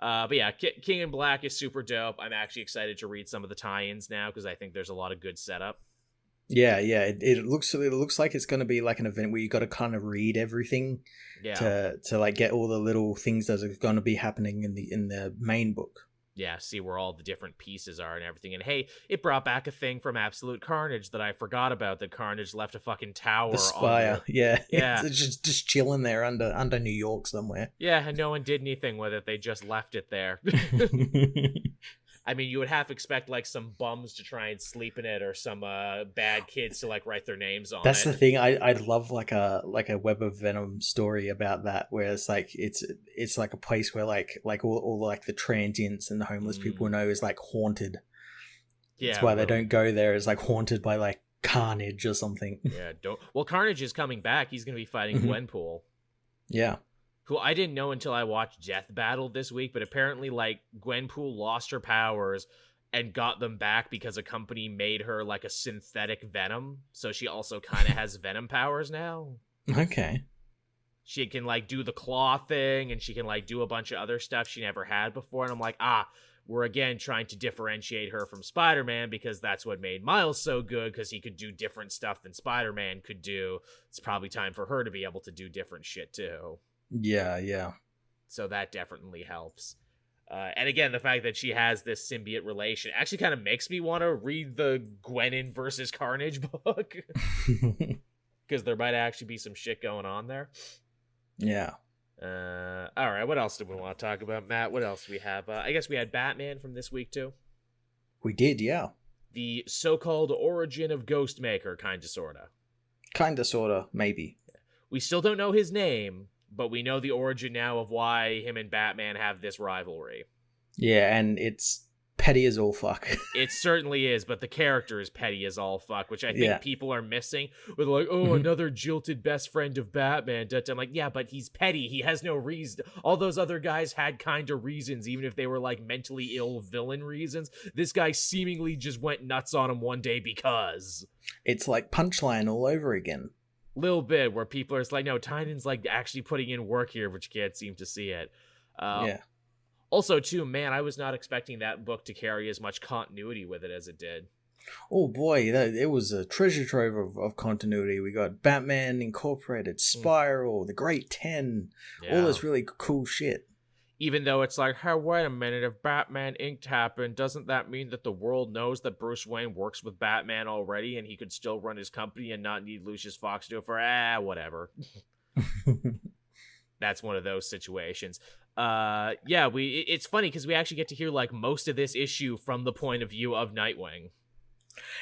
But yeah, King in Black is super dope. I'm actually excited to read some of the tie-ins now because I think there's a lot of good setup. Yeah. It looks like it's going to be like an event where you got to kind of read everything to like get all the little things that are going to be happening in the main book. Yeah, see where all the different pieces are and everything. And hey, it brought back a thing from Absolute Carnage that I forgot about, that Carnage left a fucking tower. The Spire, yeah. It's just chilling there under New York somewhere. Yeah, and no one did anything with it. They just left it there. I mean, you would have to expect like some bums to try and sleep in it, or some bad kids to like write their names on it. That's the thing. I'd love like a Web of Venom story about that, where it's like it's like a place where like all like the transients and the homeless people know is like haunted. Yeah, that's why they don't go there. It's like haunted by like Carnage or something. Yeah, well, Carnage is coming back. He's going to be fighting Gwenpool. Yeah. Who I didn't know until I watched Death Battle this week, but apparently, like, Gwenpool lost her powers and got them back because a company made her, like, a synthetic Venom, so she also kind of has Venom powers now. Okay. She can, like, do the claw thing, and she can, like, do a bunch of other stuff she never had before, and I'm like, we're again trying to differentiate her from Spider-Man, because that's what made Miles so good, because he could do different stuff than Spider-Man could do. It's probably time for her to be able to do different shit, too. Yeah. So that definitely helps. And again, the fact that she has this symbiote relation actually kind of makes me want to read the Gwenin versus Carnage book. Because there might actually be some shit going on there. Yeah. All right, what else do we want to talk about, Matt? What else do we have? I guess we had Batman from this week, too. We did, yeah. The so-called origin of Ghostmaker, kinda sorta. Kinda sorta, maybe. We still don't know his name, but we know the origin now of why him and Batman have this rivalry. Yeah, and it's petty as all fuck. It certainly is, but the character is petty as all fuck, which I think people are missing. With like, oh, another jilted best friend of Batman. I'm like, yeah, but he's petty. He has no reason. All those other guys had kind of reasons, even if they were like mentally ill villain reasons. This guy seemingly just went nuts on him one day because. It's like Punchline all over again. Little bit, where people are just like, no, Tynan's like actually putting in work here, but you can't seem to see it. Also, too, man, I was not expecting that book to carry as much continuity with it as it did. Oh boy, it was a treasure trove of continuity. We got Batman Incorporated, Spiral, The Great 10, all this really cool shit. Even though it's like, hey, wait a minute, if Batman Inked happened, doesn't that mean that the world knows that Bruce Wayne works with Batman already and he could still run his company and not need Lucius Fox to do it for, whatever. That's one of those situations. It's funny because we actually get to hear like most of this issue from the point of view of Nightwing.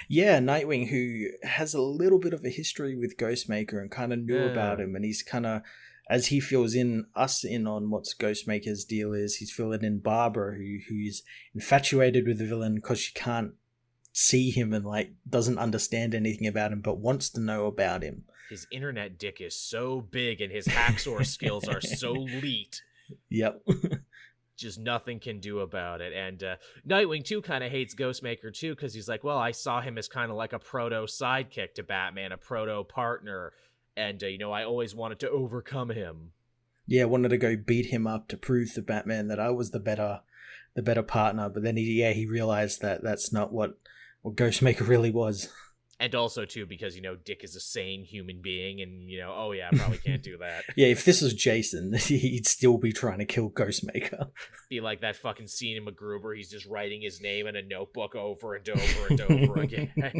Yeah, Nightwing, who has a little bit of a history with Ghostmaker and kind of knew about him, and he's kind of, as he fills us in on what Ghostmaker's deal is, he's filling in Barbara, who's infatuated with the villain because she can't see him and like doesn't understand anything about him, but wants to know about him. His internet dick is so big and his hacksaw skills are so elite. Yep. Just nothing can do about it. And Nightwing, too, kind of hates Ghostmaker, too, because he's like, well, I saw him as kind of like a proto-sidekick to Batman, a proto-partner, and, I always wanted to overcome him. Yeah, wanted to go beat him up to prove to Batman that I was the better partner, but then he realized that that's not what Ghostmaker really was. And also, too, because, Dick is a sane human being and, I probably can't do that. Yeah, if this was Jason, he'd still be trying to kill Ghostmaker. Be like that fucking scene in MacGruber. He's just writing his name in a notebook over and over and over again.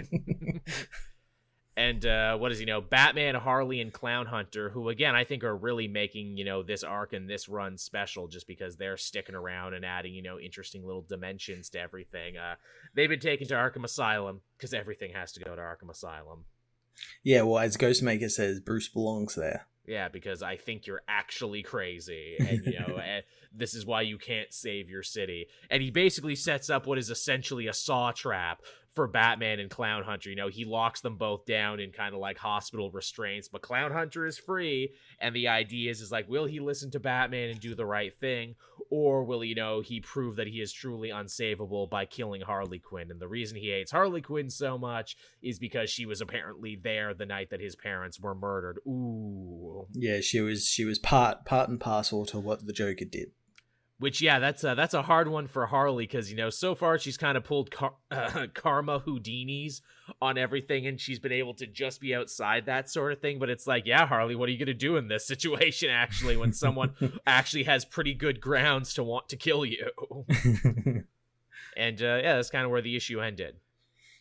And what is Batman, Harley, and Clown Hunter, who, again, I think are really making, this arc and this run special just because they're sticking around and adding, interesting little dimensions to everything. They've been taken to Arkham Asylum because everything has to go to Arkham Asylum. Yeah, well, as Ghostmaker says, Bruce belongs there. Yeah, because I think you're actually crazy, and, and this is why you can't save your city. And he basically sets up what is essentially a saw trap for Batman and Clown Hunter. He locks them both down in kind of like hospital restraints, but Clown Hunter is free, and the idea is like, will he listen to Batman and do the right thing, or will, he prove that he is truly unsavable by killing Harley Quinn? And the reason he hates Harley Quinn so much is because she was apparently there the night that his parents were murdered. Ooh. Yeah, she was part and parcel to what the Joker did. Which, yeah, that's a hard one for Harley because, so far she's kind of pulled karma Houdinis on everything, and she's been able to just be outside that sort of thing. But it's like, yeah, Harley, what are you going to do in this situation, actually, when someone actually has pretty good grounds to want to kill you? And, that's kind of where the issue ended.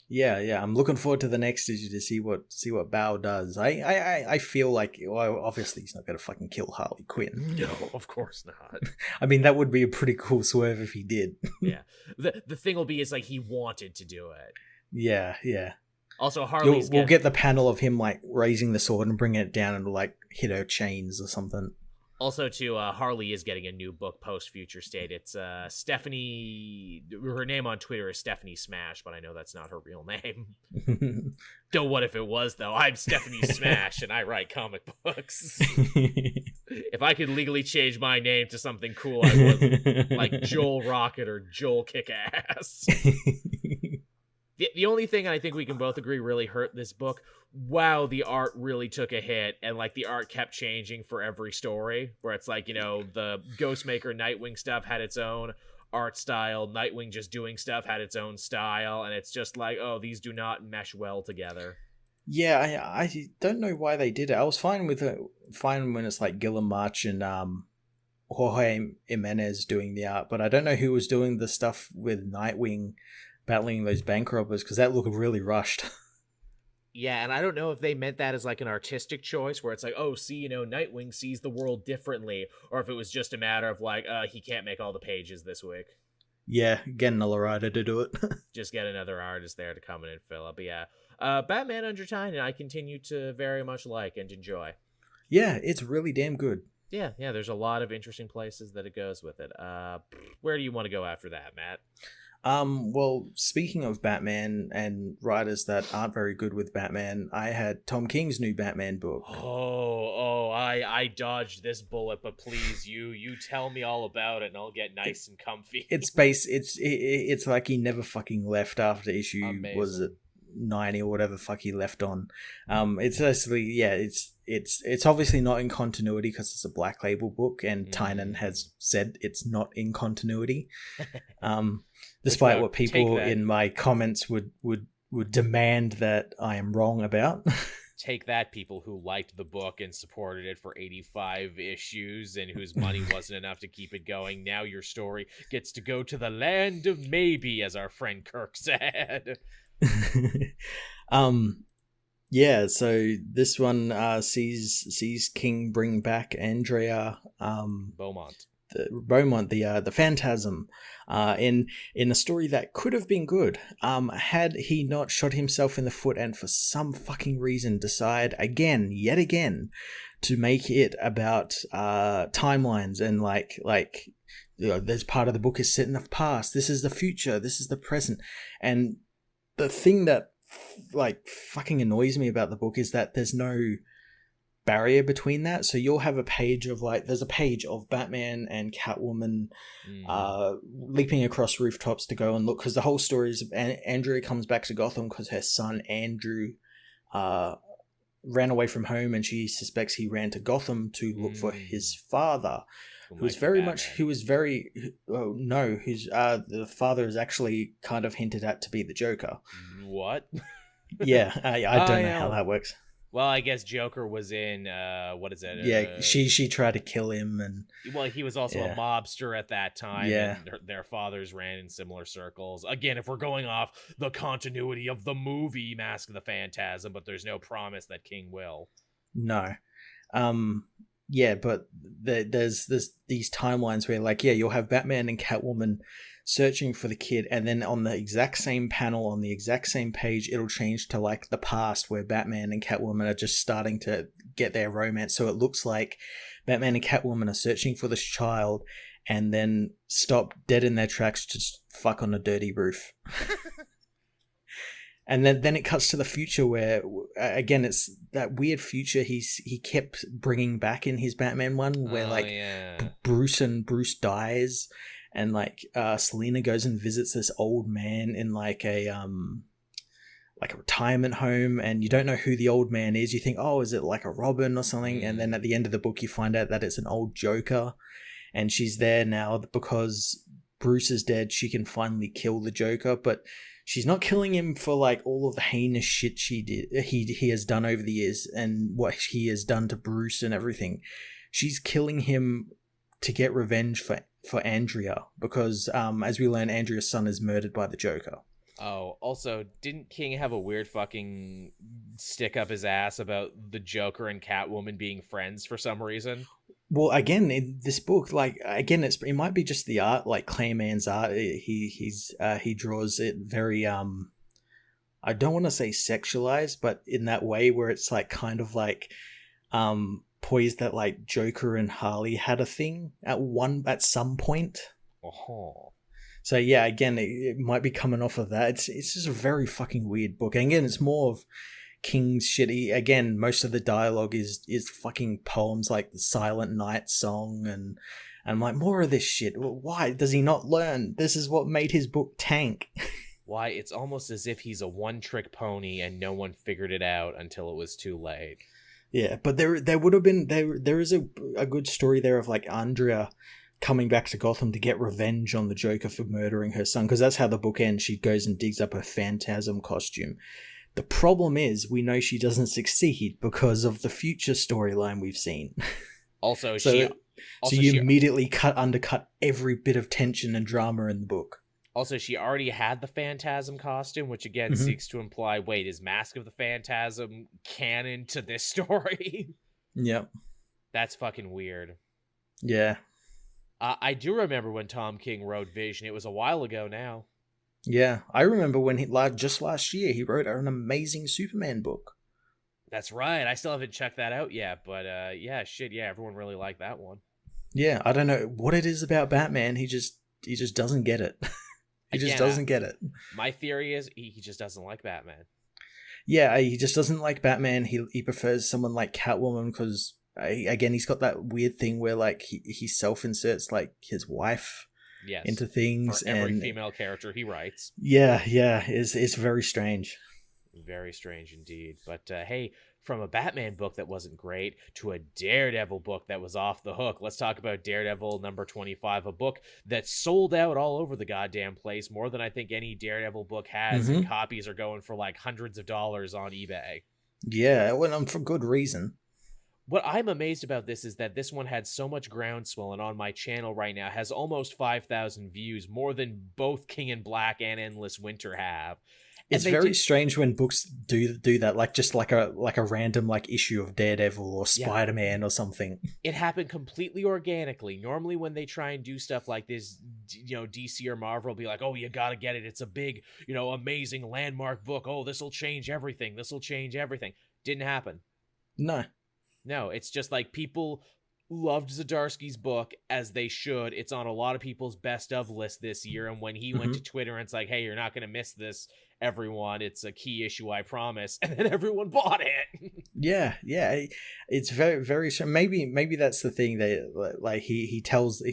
Yeah, I'm looking forward to the next issue to see what Bao does. I feel like, well, obviously he's not going to fucking kill Harley Quinn. No, of course not. I mean, that would be a pretty cool swerve if he did. Yeah, the thing will be is like he wanted to do it. Yeah. Also, Harley's we'll get the panel of him like raising the sword and bringing it down and like hit her chains or something. Also, too, Harley is getting a new book post-Future State. It's Stephanie... Her name on Twitter is Stephanie Smash, but I know that's not her real name. Don't what if it was, though? I'm Stephanie Smash, and I write comic books. If I could legally change my name to something cool, I would. Like Joel Rocket or Joel Kickass. The only thing I think we can both agree really hurt this book, wow, the art really took a hit, and like the art kept changing for every story, where it's like, the Ghostmaker Nightwing stuff had its own art style, Nightwing just doing stuff had its own style, and it's just like, oh, these do not mesh well together. Yeah, I don't know why they did it. I was fine with it, when it's like Gillen March and Jorge Jimenez doing the art, but I don't know who was doing the stuff with Nightwing battling those bank robbers, because that looked really rushed. Yeah, and I don't know if they meant that as like an artistic choice where it's like, oh, see, Nightwing sees the world differently, or if it was just a matter of like, he can't make all the pages this week. Yeah, get another writer to do it. Just get another artist there to come in and fill up. But yeah, Batman Under Time, I continue to very much like and enjoy. Yeah, it's really damn good. Yeah, there's a lot of interesting places that it goes with it. Where do you want to go after that, Matt? Well, speaking of Batman and writers that aren't very good with Batman, I had Tom King's new Batman book. I dodged this bullet, but please, you tell me all about it, and I'll get nice and comfy. It's like he never fucking left after issue. Amazing. Was it 90 or whatever fuck he left on? It's basically it's obviously not in continuity because it's a Black Label book, and Tynan has said it's not in continuity. Despite what people in my comments would demand that I am wrong about. Take that, people who liked the book and supported it for 85 issues and whose money wasn't enough to keep it going. Now your story gets to go to the land of maybe, as our friend Kirk said. Yeah, so this one sees King bring back Andrea Beaumont, the Phantasm, in a story that could have been good, had he not shot himself in the foot and for some fucking reason decide yet again to make it about timelines and like there's part of the book is set in the past, this is the future, this is the present, and the thing that like fucking annoys me about the book is that there's no barrier between that. So you'll have a page of there's a page of Batman and Catwoman leaping across rooftops to go and look, because the whole story is Andrea comes back to Gotham because her son Andrew ran away from home, and she suspects he ran to Gotham to look for his father, the father is actually kind of hinted at to be the Joker. What? Yeah, I don't know how that works. Well, I guess Joker was in what is it? Yeah, she tried to kill him, and he was also a mobster at that time. Yeah, and their fathers ran in similar circles. Again, if we're going off the continuity of the movie Mask of the Phantasm, but there's no promise that King will. No, yeah, but there's these timelines where you'll have Batman and Catwoman searching for the kid, and then on the exact same panel on the exact same page it'll change to the past where Batman and Catwoman are just starting to get their romance. So it looks like Batman and Catwoman are searching for this child and then stop dead in their tracks to just fuck on a dirty roof. And then it cuts to the future where, again, it's that weird future he kept bringing back in his Batman one where Bruce dies, and Selena goes and visits this old man in a retirement home, and you don't know who the old man is. You think, oh, is it like a Robin or something? And then at the end of the book you find out that it's an old Joker, and she's there now because Bruce is dead. She can finally kill the Joker, but she's not killing him for all of the heinous shit he has done over the years and what he has done to Bruce and everything. She's killing him to get revenge for Andrea, because as we learn, Andrea's son is murdered by the Joker. Oh, also, didn't King have a weird fucking stick up his ass about the Joker and Catwoman being friends for some reason? Well, again, in this book, it might be just the art, Claremant's art. He draws it very I don't want to say sexualized, but in that way where it's poised that Joker and Harley had a thing at some point. Oh. So yeah, again, it might be coming off of that. It's just a very fucking weird book. And again, it's more of King's shitty. Again, most of the dialogue is fucking poems like the Silent Night song, and I'm like, more of this shit. Why does he not learn? This is what made his book tank. Why, it's almost as if he's a one-trick pony and no one figured it out until it was too late. Yeah, but there would have been there is a good story there of Andrea coming back to Gotham to get revenge on the Joker for murdering her son, because that's how the book ends. She goes and digs up her Phantasm costume. The problem is we know she doesn't succeed because of the future storyline we've seen. Also, so you immediately undercut every bit of tension and drama in the book. Also, she already had the Phantasm costume, which again seeks to imply, wait, is Mask of the Phantasm canon to this story? Yep. That's fucking weird. Yeah. I do remember when Tom King wrote Vision. It was a while ago now. Yeah, I remember when just last year he wrote an amazing Superman book. That's right. I still haven't checked that out yet, but yeah, shit, yeah, everyone really liked that one. Yeah, I don't know what it is about Batman. He just doesn't get it. He just doesn't get it. My theory is he just doesn't like Batman. Yeah, he just doesn't like Batman. He prefers someone like Catwoman because again he's got that weird thing where like he self-inserts like his wife into things for every female character he writes. Yeah, it's very strange. Very strange indeed. But hey, from a Batman book that wasn't great to a Daredevil book that was off the hook, let's talk about Daredevil number 25, a book that sold out all over the goddamn place, more than I think any Daredevil book has, and copies are going for like hundreds of dollars on eBay. Yeah, well, for good reason. What I'm amazed about this is that this one had so much groundswell, and on my channel right now has almost 5,000 views, more than both King in Black and Endless Winter have. It's very strange when books do that, like just like a random like issue of Daredevil or Spider-Man or something. It happened completely organically. Normally when they try and do stuff like this, DC or Marvel will be like, oh, you gotta get it. It's a big, amazing landmark book. Oh, this'll change everything. Didn't happen. No, it's just like people loved Zdarsky's book, as they should. It's on a lot of people's best of list this year, and when he went to Twitter and it's like, hey, you're not going to miss this, everyone, it's a key issue, I promise, and then everyone bought it. yeah, it's very, very strange. Maybe that's the thing that like he tells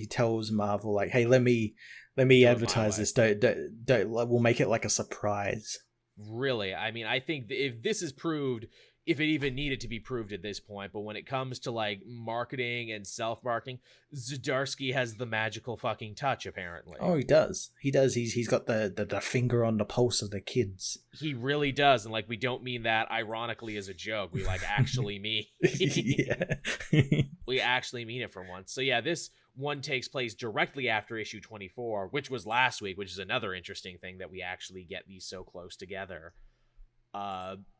Marvel like, hey, let me advertise this. Don't we'll make it like a surprise. Really, I mean, I think if this is proved, if it even needed to be proved at this point, but when it comes to like marketing and self-marketing, Zdarsky has the magical fucking touch, apparently. Oh, he does. He's got the finger on the pulse of the kids. He really does, and like we don't mean that ironically as a joke. We like actually mean we actually mean it for once. So yeah, this one takes place directly after issue 24, which was last week, which is another interesting thing that we actually get these so close together.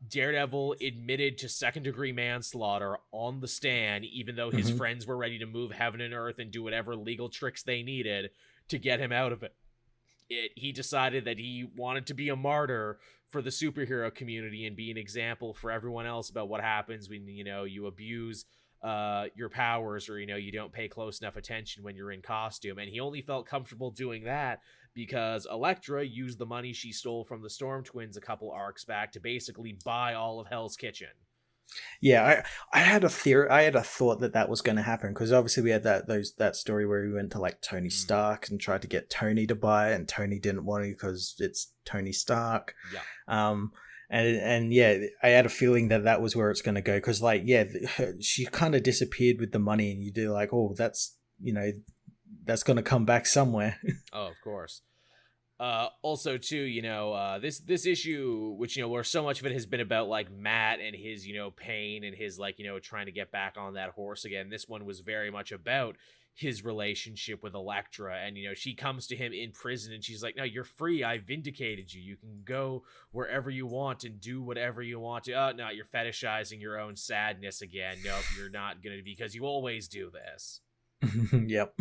Daredevil admitted to second-degree manslaughter on the stand, even though his friends were ready to move heaven and earth and do whatever legal tricks they needed to get him out of it. He decided that he wanted to be a martyr for the superhero community and be an example for everyone else about what happens when, you abuse your powers, or, you don't pay close enough attention when you're in costume. And he only felt comfortable doing that because Elektra used the money she stole from the Storm Twins a couple arcs back to basically buy all of Hell's Kitchen. Yeah, I had a theory. I had a thought that was going to happen because obviously we had that story where we went to like Tony Stark and tried to get Tony to buy it, and Tony didn't want to because it's Tony Stark. Yeah. And yeah, I had a feeling that was where it's going to go because like she kind of disappeared with the money, and you do like, oh, that's that's going to come back somewhere. Oh, of course. Also too, this issue, which, where so much of it has been about like Matt and his, pain and his like, trying to get back on that horse again. This one was very much about his relationship with Elektra, and she comes to him in prison and she's like, no, you're free, I vindicated you, you can go wherever you want and do whatever you want to. Oh no, you're fetishizing your own sadness again. Nope, you're not gonna, because you always do this. Yep.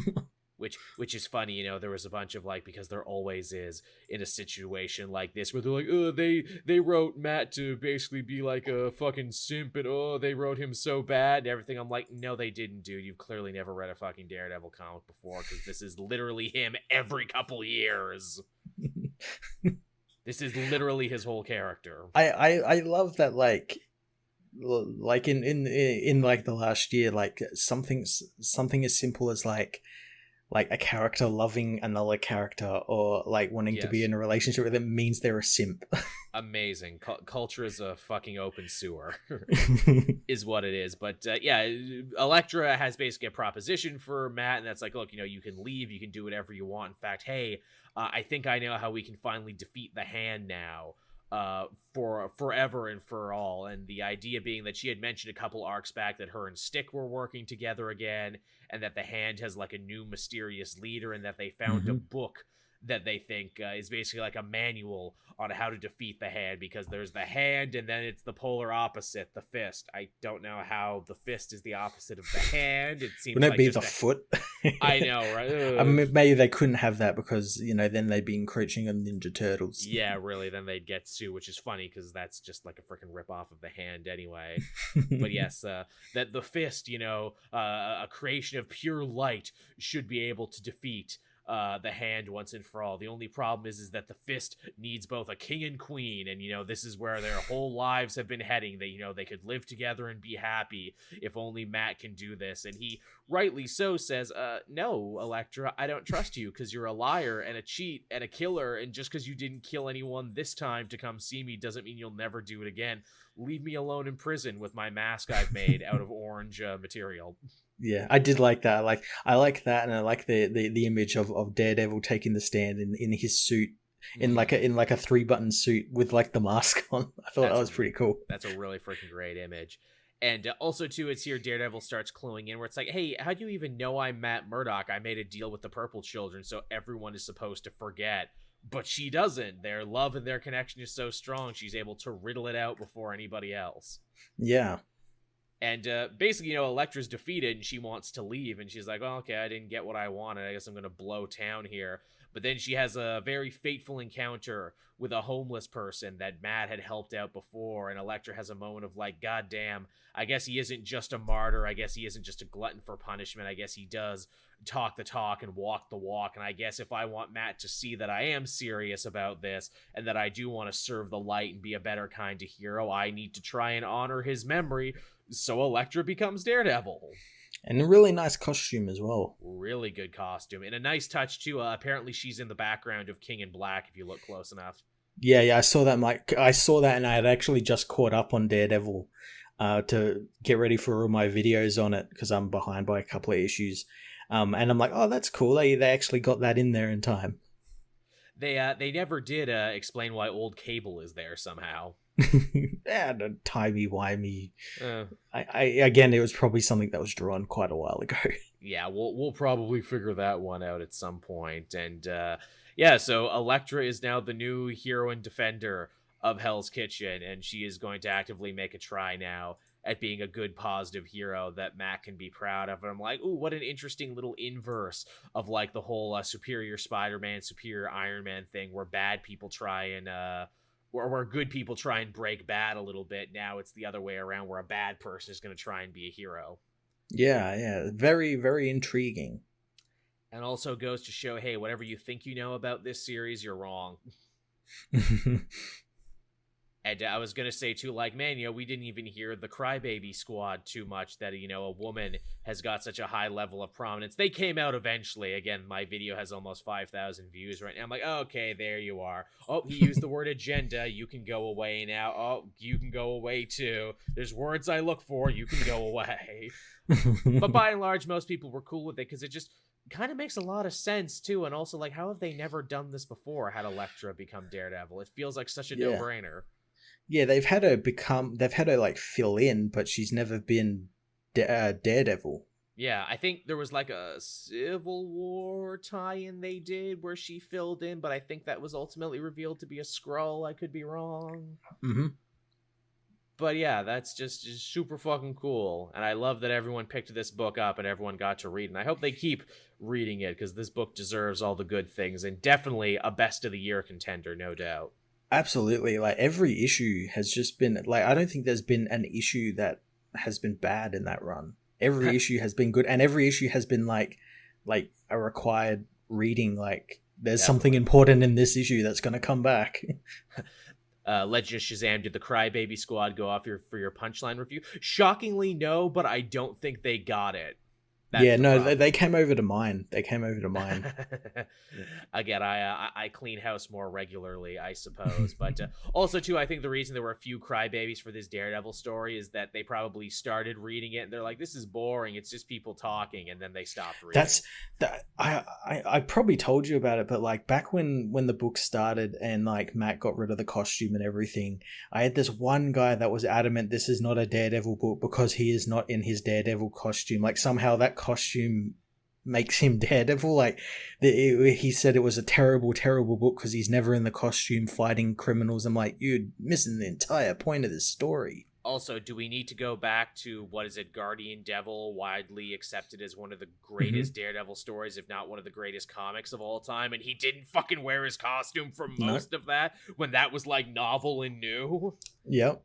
Which is funny, there was a bunch of like, because there always is in a situation like this where they're like, oh, they wrote Matt to basically be like a fucking simp, and oh, they wrote him so bad and everything. I'm like, no, they didn't, dude. You've clearly never read a fucking Daredevil comic before, because this is literally him every couple years. This is literally his whole character. I love that, like in like the last year, like something as simple as like a character loving another character, or like wanting to be in a relationship with them, means they're a simp. Amazing. Culture is a fucking open sewer is what it is. But yeah, Elektra has basically a proposition for Matt, and that's like, look, you can leave, you can do whatever you want. In fact, hey, I think I know how we can finally defeat the Hand now, for forever and for all. And the idea being that she had mentioned a couple arcs back that her and Stick were working together again, and that the Hand has like a new mysterious leader, and that they found a book that they think is basically like a manual on how to defeat the hand, because there's the hand and then it's the polar opposite, the fist. I don't know how the fist is the opposite of the hand. It seems Wouldn't like it be the foot? I know, right? I mean, maybe they couldn't have that because, then they'd be encroaching on Ninja Turtles. Yeah, really, then they'd get sued, which is funny because that's just like a freaking rip-off of the hand anyway. But yes, that the fist, a creation of pure light, should be able to defeat the hand once and for all. The only problem is that the fist needs both a king and queen, and this is where their whole lives have been heading. They they could live together and be happy if only Matt can do this. And he rightly so says, no, Elektra, I don't trust you because you're a liar and a cheat and a killer, and just because you didn't kill anyone this time to come see me doesn't mean you'll never do it again. Leave me alone in prison with my mask I've made out of orange material. Yeah, I did like that. I like that, and I like the image of Daredevil taking the stand in his suit, in like a 3-button suit with like the mask on. I thought that was pretty cool. That's a really freaking great image. And also too, it's here Daredevil starts cluing in, where it's like, hey, how do you even know I'm Matt Murdock? I made a deal with the Purple Children, so everyone is supposed to forget. But she doesn't. Their love and their connection is so strong, she's able to riddle it out before anybody else. Yeah. And basically, Elektra's defeated and she wants to leave. And she's like, well, okay, I didn't get what I wanted. I guess I'm going to blow town here. But then she has a very fateful encounter with a homeless person that Matt had helped out before. And Elektra has a moment of like, God damn, I guess he isn't just a martyr. I guess he isn't just a glutton for punishment. I guess he does talk the talk and walk the walk. And I guess if I want Matt to see that I am serious about this and that I do want to serve the light and be a better kind of hero, I need to try and honor his memory. So Elektra becomes Daredevil. And a really nice costume as well. Really good costume. And a nice touch, too. Apparently she's in the background of King in Black, if you look close enough. Yeah, I saw that, I saw that, and I had actually just caught up on Daredevil to get ready for all my videos on it, because I'm behind by a couple of issues. And I'm like, oh, that's cool. They actually got that in there in time. They never did explain why old Cable is there somehow. Yeah, the timey-wimey. Again, it was probably something that was drawn quite a while ago. Yeah, we'll probably figure that one out at some point. And so Elektra is now the new hero and defender of Hell's Kitchen, and she is going to actively make a try now at being a good, positive hero that Matt can be proud of. And I'm like, ooh, what an interesting little inverse of like the whole superior Spider-Man, superior Iron Man thing, where bad people try and where good people try and break bad a little bit. Now it's the other way around, where a bad person is going to try and be a hero. Yeah. Very, very intriguing. And also goes to show, hey, whatever you think you know about this series, you're wrong. And I was going to say, too, like, man, we didn't even hear the Crybaby Squad too much, that, a woman has got such a high level of prominence. They came out eventually. Again, my video has almost 5,000 views right now. I'm like, oh, okay, there you are. Oh, he used the word agenda. You can go away now. Oh, you can go away, too. There's words I look for. You can go away. But by and large, most people were cool with it because it just kind of makes a lot of sense, too. And also, like, how have they never done this before, had Elektra become Daredevil? It feels like such a no-brainer. Yeah, they've had her like fill in, but she's never been Daredevil. Yeah, I think there was like a Civil War tie-in they did where she filled in, but I think that was ultimately revealed to be a Skrull. I could be wrong. Mm-hmm. But yeah, that's just super fucking cool. And I love that everyone picked this book up and everyone got to read. And I hope they keep reading it, because this book deserves all the good things, and definitely a best of the year contender, no doubt. Absolutely. Like, every issue has just been like, I don't think there's been an issue that has been bad in that run. Every issue has been good, and every issue has been like a required reading. Like, there's something important in this issue that's going to come back. Legend of Shazam, did the Crybaby Squad go off for your punchline review? Shockingly, no, but I don't think they got it. They came over to mine. Again, I clean house more regularly, I suppose. But also, too, I think the reason there were a few crybabies for this Daredevil story is that they probably started reading it and they're like, this is boring. It's just people talking. And then they stopped reading. I probably told you about it, but like back when the book started and like Matt got rid of the costume and everything, I had this one guy that was adamant this is not a Daredevil book because he is not in his Daredevil costume. Like, somehow that costume makes him Daredevil. Like, he said it was a terrible, terrible book because he's never in the costume fighting criminals. I'm like, you're missing the entire point of this story. Also, do we need to go back to, what is it, Guardian Devil, widely accepted as one of the greatest Daredevil stories, if not one of the greatest comics of all time, and he didn't fucking wear his costume for most of that, when that was, like, novel and new? Yep.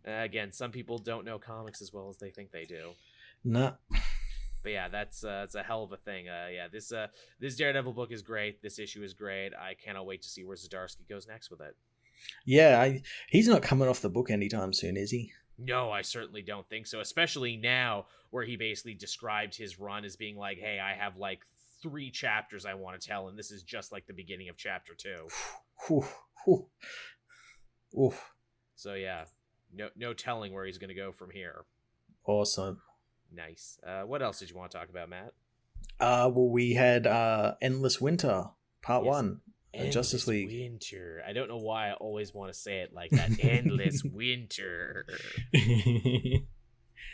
Again, some people don't know comics as well as they think they do. Nah. But yeah, that's a hell of a thing. This Daredevil book is great. This issue is great. I cannot wait to see where Zdarsky goes next with it. Yeah, he's not coming off the book anytime soon, is he? No, I certainly don't think so, especially now where he basically described his run as being like, hey, I have like 3 chapters I want to tell, and this is just like the beginning of chapter 2. So yeah, no telling where he's going to go from here. Awesome. Nice. What else did you want to talk about, Matt? Well, we had Endless Winter, Part 1. Endless Justice League. Winter. I don't know why I always want to say it like that. Endless Winter.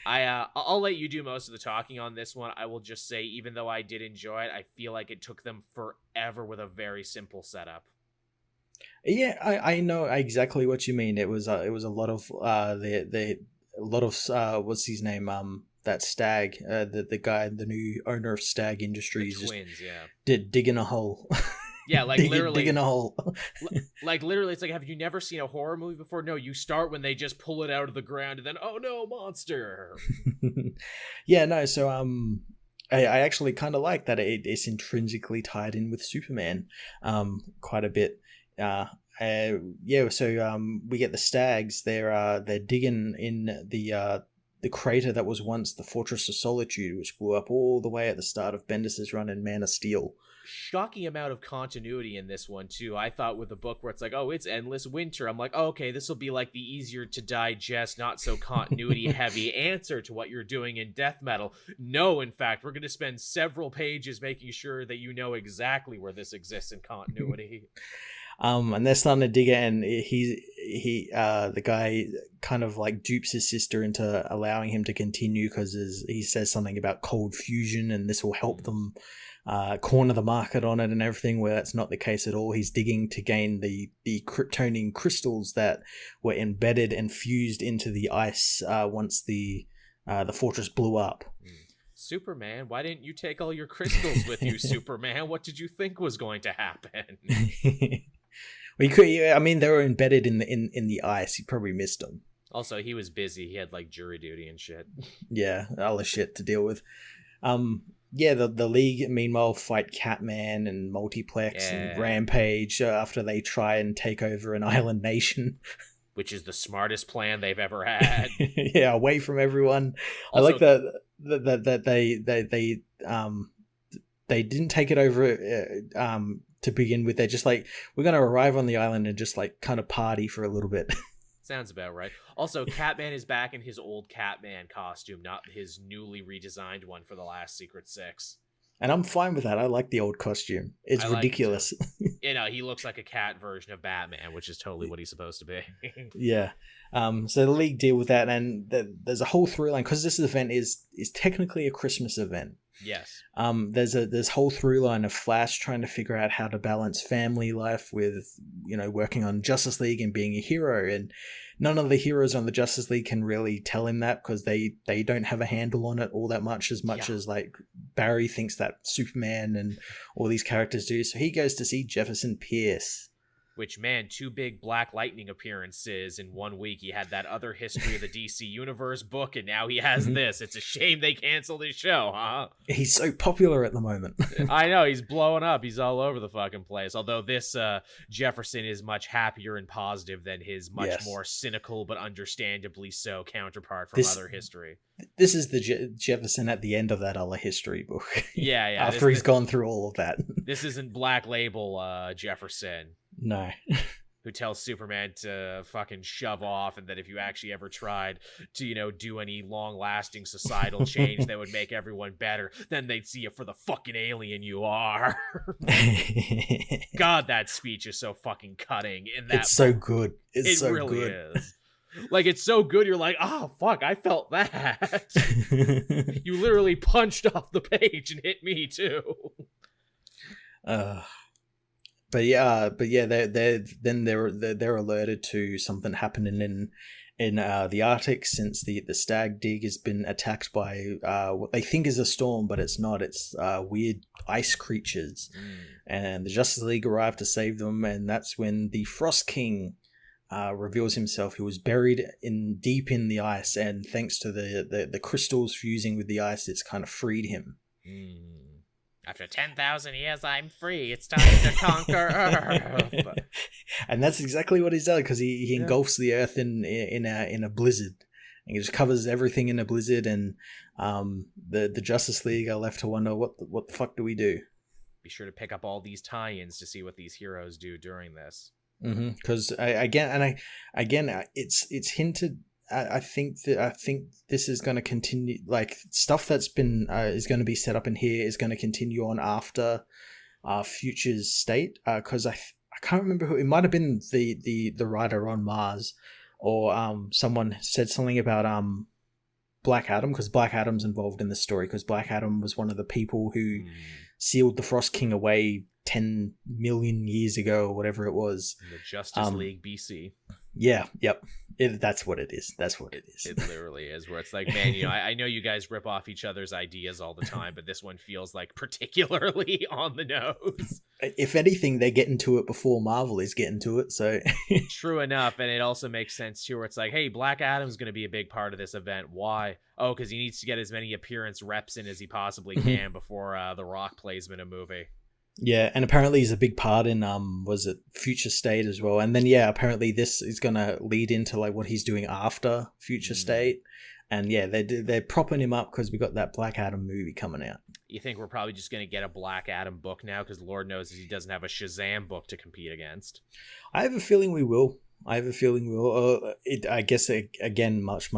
I'll let you do most of the talking on this one. I will just say, even though I did enjoy it, I feel like it took them forever with a very simple setup. Yeah, I know exactly what you mean. It was a lot of what's his name, that Stag, the guy, the new owner of Stag Industries, the twins, did digging a hole. Yeah, like literally digging a hole. Like literally, it's like, have you never seen a horror movie before? No, you start when they just pull it out of the ground, and then, oh no, monster. Yeah, no. So I actually kind of like that it's intrinsically tied in with Superman, quite a bit. Yeah. So we get the Stags. They're digging in the crater that was once the Fortress of Solitude, which blew up all the way at the start of Bendis's run in Man of Steel. Shocking amount of continuity in this one too. I thought with a book where it's like, oh, it's Endless Winter, I'm like, oh, okay, this will be like the easier to digest, not so continuity heavy answer to what you're doing in death metal. No, in fact, we're going to spend several pages making sure that you know exactly where this exists in continuity. And they're starting to dig it, and the guy kind of like dupes his sister into allowing him to continue because he says something about cold fusion, and this will help them corner the market on it and everything, where that's not the case at all. He's digging to gain the kryptonian crystals that were embedded and fused into the ice once the fortress blew up. Superman, why didn't you take all your crystals with you, Superman? What did you think was going to happen? Well, I mean, they were embedded in the ice. You probably missed them. Also, he was busy. He had like jury duty and shit. Yeah, all the shit to deal with. Yeah, the League, meanwhile, fight Catman and Multiplex and Rampage after they try and take over an island nation. Which is the smartest plan they've ever had. Yeah, away from everyone. Also, I like that they didn't take it over to begin with. They're just like, we're going to arrive on the island and just like kind of party for a little bit. Sounds about right. Also, Catman is back in his old Catman costume, not his newly redesigned one for the last Secret Six. And I'm fine with that. I like the old costume. It's ridiculous. You know, he looks like a cat version of Batman, which is totally what he's supposed to be. Yeah. So the League deal with that, and there's a whole through line, because this event is technically a Christmas event. Yes. There's whole through line of Flash trying to figure out how to balance family life with, working on Justice League and being a hero, and none of the heroes on the Justice League can really tell him that because they don't have a handle on it all that much as like Barry thinks that Superman and all these characters do. So he goes to see Jefferson Pierce. Which, man, 2 big Black Lightning appearances in 1 week. He had that other History of the DC Universe book, and now he has this. It's a shame they canceled his show, huh? He's so popular at the moment. I know, he's blowing up. He's all over the fucking place. Although this Jefferson is much happier and positive than his much more cynical, but understandably so, counterpart from other history. This is the Jefferson at the end of that other history book. Yeah. After he's gone through all of that. This isn't Black Label Jefferson. No. Who tells Superman to fucking shove off, and that if you actually ever tried to, do any long-lasting societal change that would make everyone better, then they'd see you for the fucking alien you are. God, that speech is so fucking cutting. In that it's so good. It's it so really good. is. Like, it's so good, you're like, oh, fuck, I felt that. You literally punched off the page and hit me, too. But yeah, they're alerted to something happening in the Arctic, since the stag dig has been attacked by what they think is a storm, but it's not. It's weird ice creatures, and the Justice League arrive to save them, and that's when the Frost King reveals himself. He was buried deep in the ice, and thanks to the crystals fusing with the ice, it's kind of freed him. After 10,000 years, I'm free. It's time to conquer Earth. And that's exactly what he's done, because he engulfs the Earth in a blizzard. And he just covers everything in a blizzard, and the Justice League are left to wonder, what the fuck do we do? Be sure to pick up all these tie-ins to see what these heroes do during this. Because it's hinted. I think this is going to continue. Like, stuff that's been is going to be set up in here is going to continue on after Future's State. Because I can't remember who it might have been. The writer on Mars, or someone said something about Black Adam, because Black Adam's involved in the story, because Black Adam was one of the people who sealed the Frost King away 10 million years ago, or whatever it was. The Justice League BC. Yeah, yep. That's what it is. That's what it is. It literally is, where it's like, man, I know you guys rip off each other's ideas all the time, but this one feels like particularly on the nose. If anything, they're getting to it before Marvel is getting to it, so... True enough, and it also makes sense, too, where it's like, hey, Black Adam's going to be a big part of this event. Why? Oh, because he needs to get as many appearance reps in as he possibly can before The Rock plays him in a movie. Yeah, and apparently he's a big part in was it Future State as well. And then apparently this is gonna lead into like what he's doing after Future State. And yeah, they're propping him up because we got that Black Adam movie coming out. You think we're probably just gonna get a Black Adam book now, because Lord knows he doesn't have a Shazam book to compete against. I have a feeling we will. I guess again, much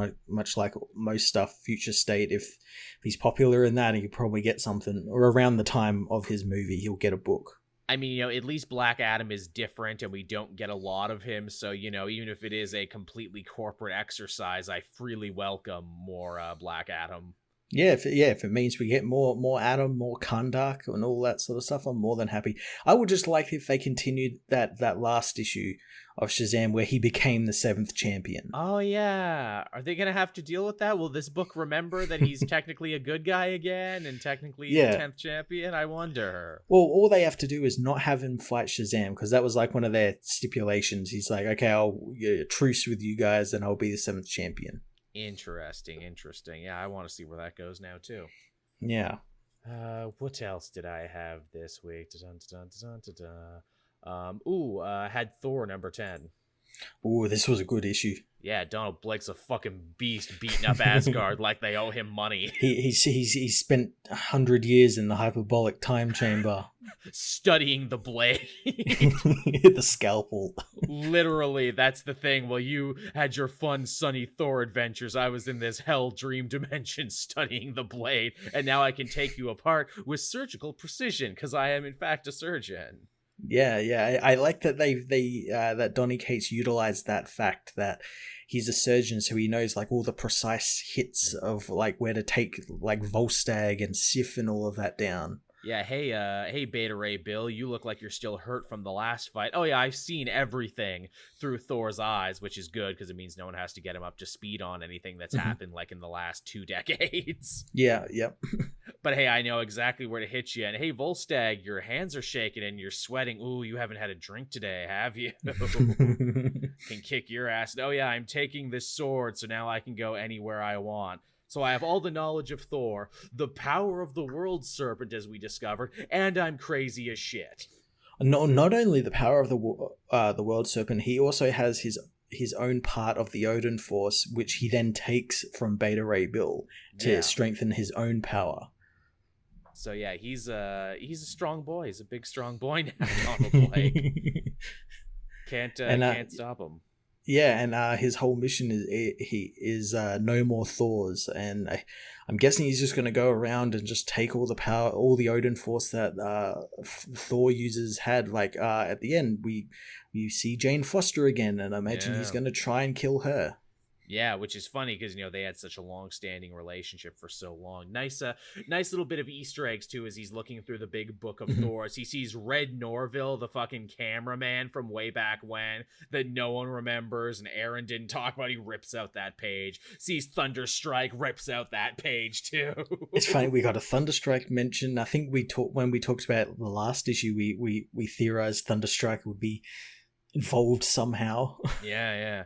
like most stuff, Future State. If he's popular in that, he could probably get something. Or around the time of his movie, he'll get a book. I mean, at least Black Adam is different, and we don't get a lot of him. So, even if it is a completely corporate exercise, I freely welcome more Black Adam. Yeah, if it means we get more Adam, more Kandak, and all that sort of stuff, I'm more than happy. I would just like if they continued that last issue of Shazam where he became the 7th champion. Oh yeah, are they gonna have to deal with that? Will this book remember that he's technically a good guy again and technically the 10th champion? I wonder. Well, all they have to do is not have him fight Shazam, because that was like one of their stipulations. He's like, okay, I'll truce with you guys, and I'll be the 7th champion. Interesting. Yeah, I want to see where that goes now too. Yeah. What else did I have this week? Had Thor number 10. Ooh, this was a good issue. Yeah, Donald Blake's a fucking beast beating up Asgard like they owe him money. He spent 100 years in the hyperbolic time chamber. Studying the blade. The scalpel. Literally, that's the thing. While you had your fun, sunny Thor adventures, I was in this hell dream dimension studying the blade, and now I can take you apart with surgical precision, because I am in fact a surgeon. Yeah. I like that they that Donny Cates utilized that fact that he's a surgeon, so he knows like all the precise hits of like where to take like Volstagg and Sif and all of that down. Yeah, hey, Beta Ray Bill, you look like you're still hurt from the last fight. Oh yeah, I've seen everything through Thor's eyes, which is good because it means no one has to get him up to speed on anything that's happened like in the last 2 decades. Yeah, yep. But hey, I know exactly where to hit you. And hey, Volstagg, your hands are shaking and you're sweating. Ooh, you haven't had a drink today, have you? Can kick your ass. Oh yeah, I'm taking this sword, so now I can go anywhere I want. So I have all the knowledge of Thor, the power of the World Serpent, as we discovered, and I'm crazy as shit. Not only the power of the World Serpent, he also has his own part of the Odin Force, which he then takes from Beta Ray Bill to strengthen his own power. So yeah, he's a strong boy. He's a big, strong boy now, Donald Blake. Can't stop him. Yeah, and his whole mission is no more Thors, and I'm guessing he's just going to go around and just take all the power, all the Odin Force that Thor users had. Like at the end, we see Jane Foster again, and I imagine he's going to try and kill her. Yeah, which is funny because they had such a long-standing relationship for so long. Nice little bit of Easter eggs too as he's looking through the big book of Thor. He sees Red Norville, the fucking cameraman from way back when that no one remembers and Aaron didn't talk about. He rips out that page. Sees Thunderstrike, rips out that page too. It's funny, we got a Thunderstrike mention. I think when we talked about the last issue, we theorized Thunderstrike would be involved somehow. Yeah.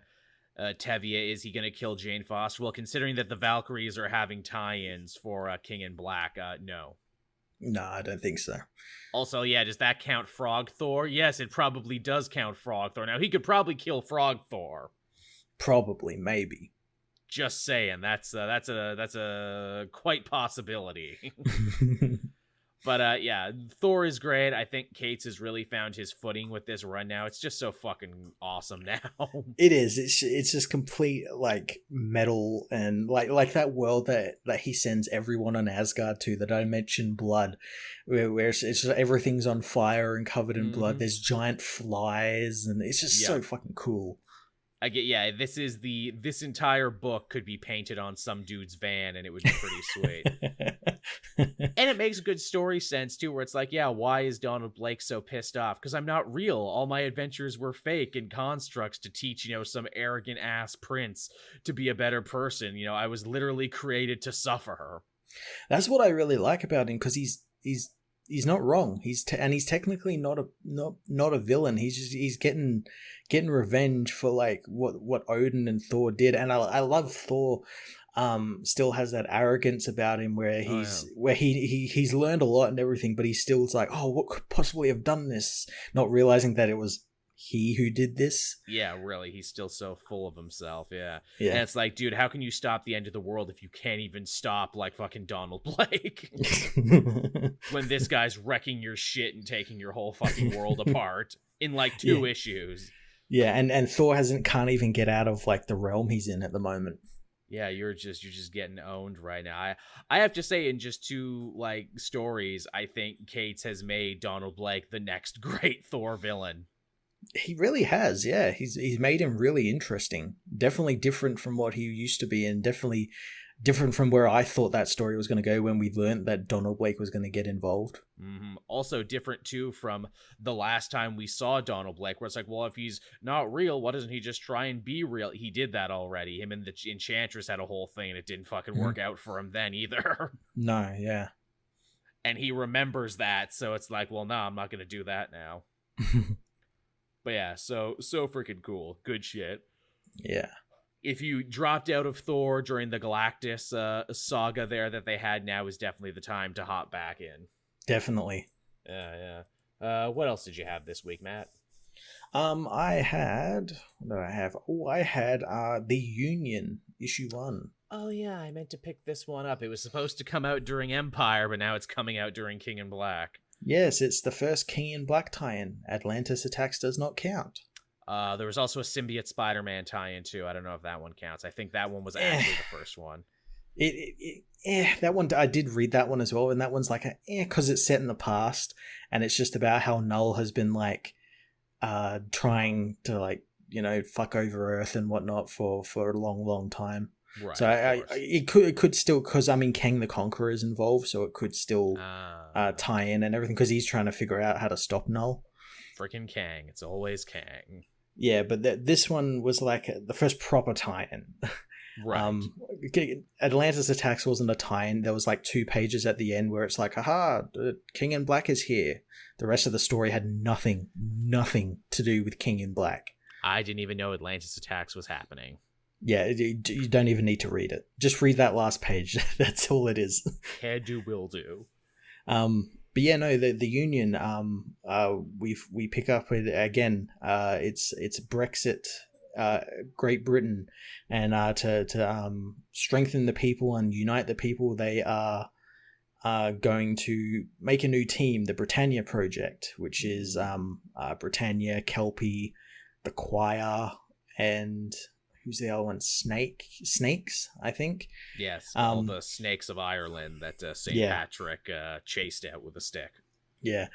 Tevye, is he going to kill Jane Foster? Well, considering that the Valkyries are having tie-ins for King in Black, no. No, I don't think so. Also, yeah, does that count Frog Thor? Yes, it probably does count Frog Thor. Now, he could probably kill Frog Thor. Probably, maybe. Just saying, that's a quite possibility. But yeah, Thor is great. I think Cates has really found his footing with this run now. It's just so fucking awesome now. It is. It's just complete like metal and like that world that he sends everyone on Asgard to, the Dimension Blood, where it's just everything's on fire and covered in blood. There's giant flies and it's just so fucking cool. This entire book could be painted on some dude's van and it would be pretty sweet. And it makes good story sense too, where it's like, yeah, why is Donald Blake so pissed off? Because I'm not real. All my adventures were fake and constructs to teach, some arrogant ass prince to be a better person. I was literally created to suffer. That's what I really like about him, because he's not wrong. He's technically not a villain. He's getting revenge for like what Odin and Thor did. And I love Thor still has that arrogance about him where he's learned a lot and everything, but he still is like, oh, what could possibly have done this? Not realizing that it was he who did this. Yeah, really. He's still so full of himself. Yeah. And it's like, dude, how can you stop the end of the world if you can't even stop like fucking Donald Blake? When this guy's wrecking your shit and taking your whole fucking world apart in like 2 issues. Yeah, and Thor can't even get out of like the realm he's in at the moment. Yeah, you're just getting owned right now. I have to say, in just 2 like stories, I think Cates has made Donald Blake the next great Thor villain. He really has, yeah. He's made him really interesting. Definitely different from what he used to be, and definitely different from where I thought that story was going to go when we learned that Donald Blake was going to get involved. Mm-hmm. Also different, too, from the last time we saw Donald Blake, where it's like, well, if he's not real, why doesn't he just try and be real? He did that already. Him and the Enchantress had a whole thing, and it didn't fucking work out for him then either. No, yeah. And he remembers that, so it's like, well, no, I'm not going to do that now. But yeah, so freaking cool. Good shit. Yeah. If you dropped out of Thor during the Galactus saga there that they had, now is definitely the time to hop back in. Definitely. Yeah. What else did you have this week, Matt? I had... What did I have? Oh, I had The Union, issue 1. Oh, yeah, I meant to pick this one up. It was supposed to come out during Empire, but now it's coming out during King in Black. Yes, it's the first King in Black tie-in. Atlantis Attacks does not count. There was also a Symbiote Spider-Man tie-in too. I don't know if that one counts. I think that one was actually the first one. That one, I did read that one as well, and that one's like because it's set in the past, and it's just about how Null has been like trying to like fuck over Earth and whatnot for a long time. Right. So it could still, because I mean Kang the Conqueror is involved, so it could still tie in and everything, because he's trying to figure out how to stop Null. Freaking Kang! It's always Kang. Yeah, but this one was like the first proper tie-in. Right. Atlantis Attacks wasn't a tie-in. There was like 2 pages at the end where it's like, haha, King in Black is here. The rest of the story had nothing to do with King in Black. I didn't even know Atlantis Attacks was happening. Yeah, you don't even need to read it. Just read that last page. That's all it is. Can do, will do. But yeah, no, the Union. We pick up with again. It's Brexit, Great Britain, and to strengthen the people and unite the people, they are going to make a new team, the Britannia Project, which is Britannia, Kelpie, the Choir, and who's the other one? Snakes, I think. Yes, all the snakes of Ireland that St. Patrick chased out with a stick. Yeah.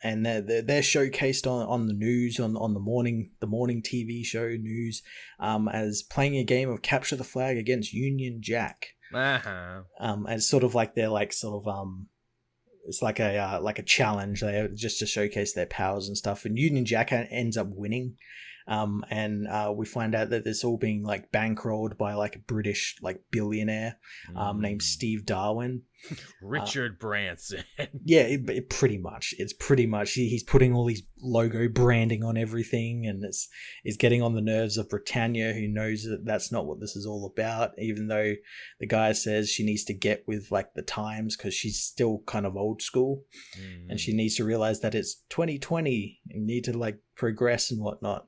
and they're showcased on the news on the morning TV show news as playing a game of capture the flag against Union Jack. As sort of like they're like sort of it's like a challenge. They just to showcase their powers and stuff. And Union Jack ends up winning. And we find out that it's all being like bankrolled by like a British like billionaire named Steve Darwin. Richard Branson. Yeah, it's pretty much he's putting all these logo branding on everything, and it's getting on the nerves of Britannia, who knows that that's not what this is all about, even though the guy says she needs to get with like the times because she's still kind of old school, and she needs to realize that it's 2020 and need to like progress and whatnot.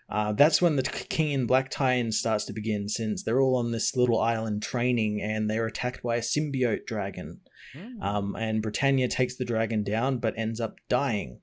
That's when the King in Black tie-in starts to begin, since they're all on this little island training and they're attacked by a symbiote dragon. And Britannia takes the dragon down but ends up dying.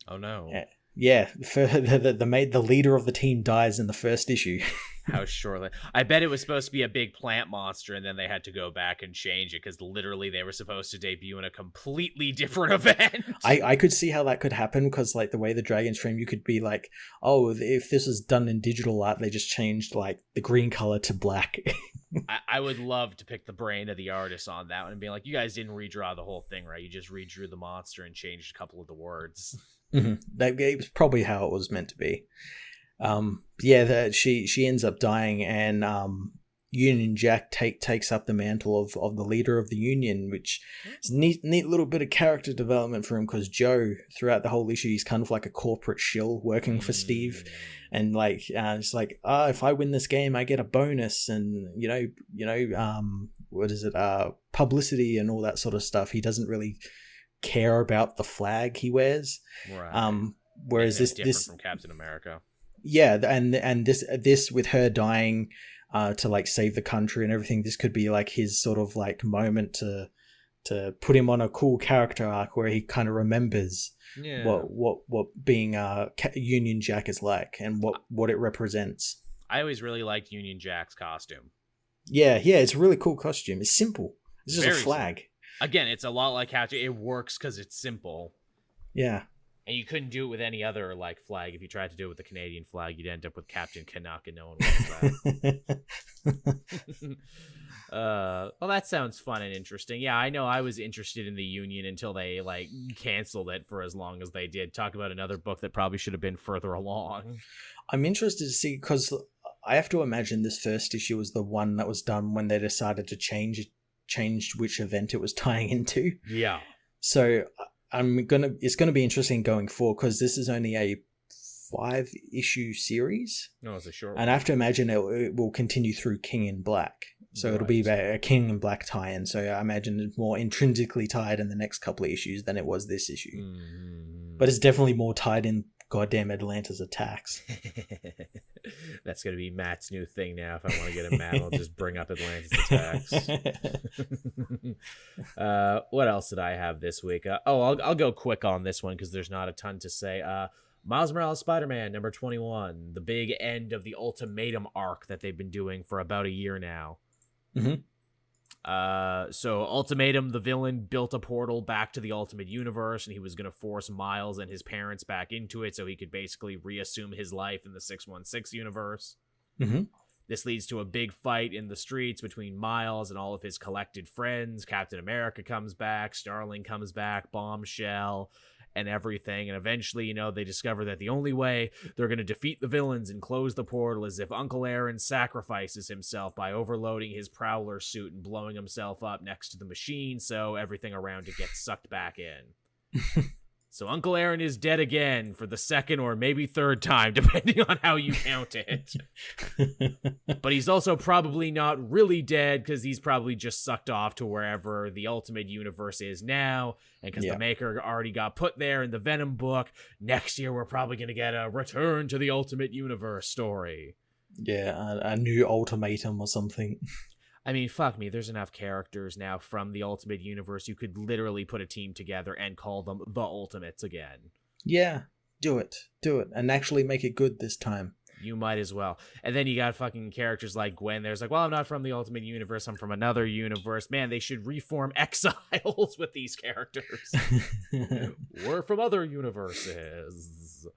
Oh no. Yeah, the leader of the team dies in the first issue. How shortly. I bet it was supposed to be a big plant monster, and then they had to go back and change it because literally they were supposed to debut in a completely different event. I could see how that could happen because like the way the dragon's framed, you could be like, oh, if this was done in digital art, they just changed like the green color to black. I would love to pick the brain of the artist on that one and be like, you guys didn't redraw the whole thing, right? You just redrew the monster and changed a couple of the words. That was probably how it was meant to be. She ends up dying, and Union Jack takes up the mantle of the leader of the Union, which is a neat little bit of character development for him, because Joe, throughout the whole issue, he's kind of like a corporate shill working for Steve, and like it's like, if I win this game, I get a bonus, and what is it, publicity and all that sort of stuff. He doesn't really care about the flag he wears, right? Whereas this from Captain America. Yeah, and this with her dying to like save the country and everything, this could be like his sort of like moment to put him on a cool character arc where he kind of remembers what being Union Jack is like and what it represents. I always really liked Union Jack's costume. Yeah, it's a really cool costume. It's simple. It's just a flag. Simple. Again, it's a lot like Captain. It works because it's simple. Yeah. And you couldn't do it with any other like flag. If you tried to do it with the Canadian flag, you'd end up with Captain Canuck, and no one wants that. Well, that sounds fun and interesting. Yeah, I know I was interested in the Union until they like canceled it for as long as they did. Talk about another book that probably should have been further along. I'm interested to see, because I have to imagine this first issue was the one that was done when they decided to change which event it was tying into. Yeah. So it's gonna be interesting going forward, because this is only a 5-issue series. No, it's a short one. And I have to imagine it will continue through King in Black. So it'll be a King in Black tie-in. So I imagine it's more intrinsically tied in the next couple of issues than it was this issue. But it's definitely more tied in goddamn Atlanta's attacks. That's going to be Matt's new thing now. If I want to get him mad, I'll just bring up Atlanta's attacks. What else did I have this week? I'll go quick on this one because there's not a ton to say. Miles Morales Spider-Man number 21, the big end of the Ultimatum arc that they've been doing for about a year now. So Ultimatum, the villain, built a portal back to the Ultimate Universe, and he was going to force Miles and his parents back into it so he could basically reassume his life in the 616 universe. This leads to a big fight in the streets between Miles and all of his collected friends. Captain America comes back, Starling comes back, Bombshell, and everything. And eventually, they discover that the only way they're going to defeat the villains and close the portal is if Uncle Aaron sacrifices himself by overloading his Prowler suit and blowing himself up next to the machine, so everything around it gets sucked back in. So Uncle Aaron is dead again for the second or maybe third time, depending on how you count it. But he's also probably not really dead, because he's probably just sucked off to wherever the Ultimate Universe is now. And because the Maker already got put there in the Venom book, next year we're probably going to get a Return to the Ultimate Universe story. Yeah, a new Ultimatum or something. I mean, fuck me, there's enough characters now from the Ultimate Universe. You could literally put a team together and call them the Ultimates again. Yeah, do it. And actually make it good this time. You might as well. And then you got fucking characters like Gwen. There's like, well, I'm not from the Ultimate Universe. I'm from another universe. Man, they should reform Exiles with these characters. We're from other universes.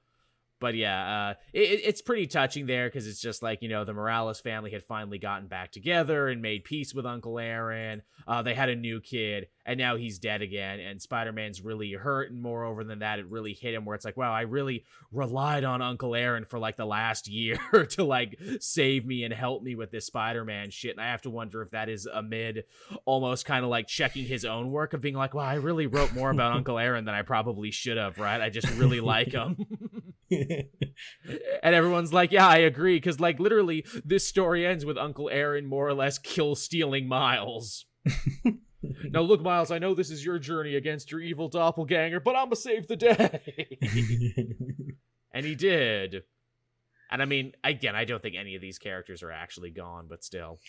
But yeah, it's pretty touching there because it's just like, the Morales family had finally gotten back together and made peace with Uncle Aaron. They had a new kid, and now he's dead again, and Spider-Man's really hurt, and moreover than that, it really hit him where it's like, wow, I really relied on Uncle Aaron for like the last year to like save me and help me with this Spider-Man shit, and I have to wonder if that is amid almost kind of like checking his own work of being like, well, I really wrote more about Uncle Aaron than I probably should have, right? I just really like him. And everyone's like, yeah, I agree, because like literally this story ends with Uncle Aaron more or less stealing Miles. Now look, Miles, I know this is your journey against your evil doppelganger, but I'm gonna save the day. And he did. And I mean, again, I don't think any of these characters are actually gone, but still.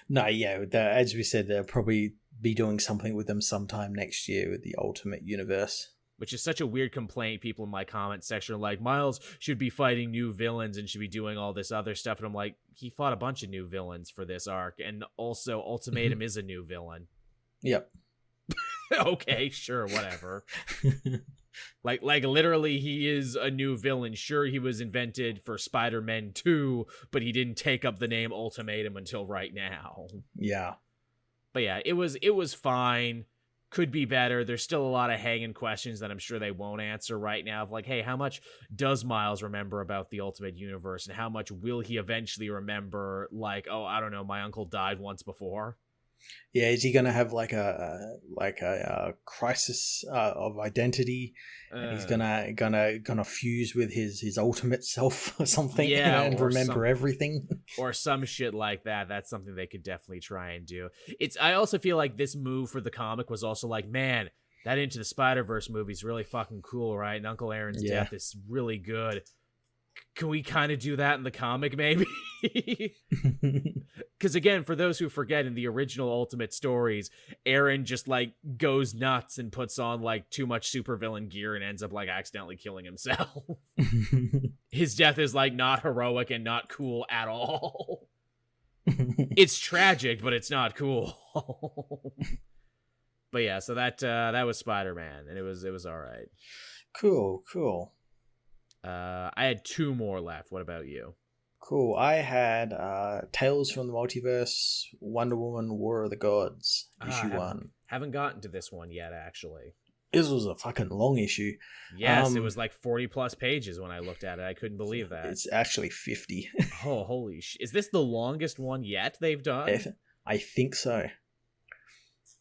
No, yeah, as we said, they'll probably be doing something with them sometime next year with the Ultimate Universe. Which is such a weird complaint. People in my comment section are like, Miles should be fighting new villains and should be doing all this other stuff. And I'm like, he fought a bunch of new villains for this arc. And also, Ultimatum is a new villain. Yep. Okay, sure, whatever. like literally, he is a new villain. Sure, he was invented for Spider-Man 2, but he didn't take up the name Ultimatum until right now. Yeah. But yeah, it was fine. Could be better. There's still a lot of hanging questions that I'm sure they won't answer right now of like, hey, how much does Miles remember about the Ultimate Universe, and how much will he eventually remember, like, oh, I don't know, my uncle died once before? Yeah, is he gonna have like a crisis of identity, and he's gonna fuse with his ultimate self or something, and remember everything, or some shit like that? That's something they could definitely try and do. I also feel like this move for the comic was also like, man, that Into the Spider-Verse movie is really fucking cool, right? And Uncle Aaron's death is really good. Can we kind of do that in the comic, maybe? Because again, for those who forget, in the original Ultimate stories, Aaron just like goes nuts and puts on like too much supervillain gear and ends up like accidentally killing himself. His death is like not heroic and not cool at all. It's tragic, but it's not cool. But yeah, so that was Spider-Man, and it was all right. Cool. I had 2 more left. What about you? Cool. I had Tales from the Multiverse, Wonder Woman, War of the Gods, issue 1. Haven't gotten to this one yet, actually. This was a fucking long issue. Yes, it was like 40 plus pages when I looked at it. I couldn't believe that. It's actually 50. Oh, holy shit. Is this the longest one yet they've done? I think so.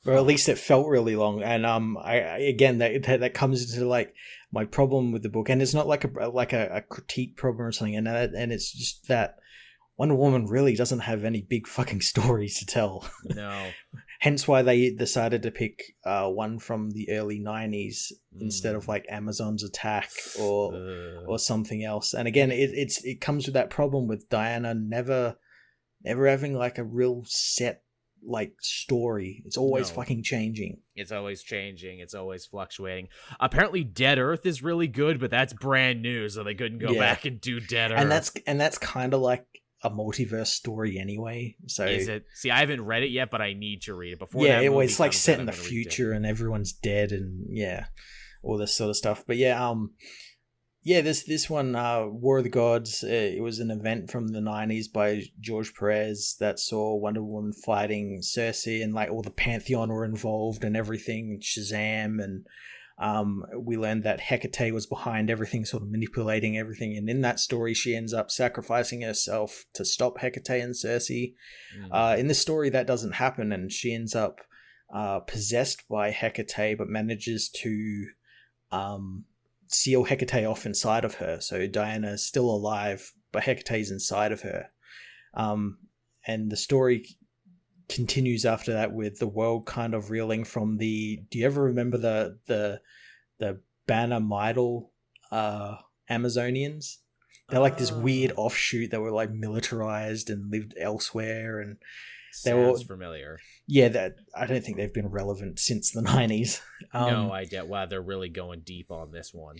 Or at least it felt really long. And that comes into like my problem with the book, and it's not like a critique problem or something, and it's just that Wonder Woman really doesn't have any big fucking stories to tell. No. Hence why they decided to pick one from the early 90s instead of like Amazon's Attack or something else. And again, it comes with that problem with Diana never having like a real set like story. It's always fucking changing. It's always changing. It's always fluctuating. Apparently Dead Earth is really good, but that's brand new, so they couldn't go back and do Dead Earth. And that's kind of like a multiverse story anyway. So is it? See, I haven't read it yet, but I need to read it before. It's like set in the future and everyone's dead and all this sort of stuff. But this one, War of the Gods, it was an event from the 90s by George Perez that saw Wonder Woman fighting Cersei, and like all the Pantheon were involved and everything, Shazam, and we learned that Hecate was behind everything, sort of manipulating everything, and in that story she ends up sacrificing herself to stop Hecate and Cersei. In this story that doesn't happen, and she ends up possessed by Hecate, but manages to seal Hecate off inside of her. So Diana is still alive, but Hecate's inside of her. And the story continues after that with the world kind of reeling from the... Do you ever remember the Banner Midal Amazonians? They're like this weird offshoot that were like militarized and lived elsewhere, and sounds familiar. Yeah, that I don't think they've been relevant since the 90s. No idea. Wow, they're really going deep on this one.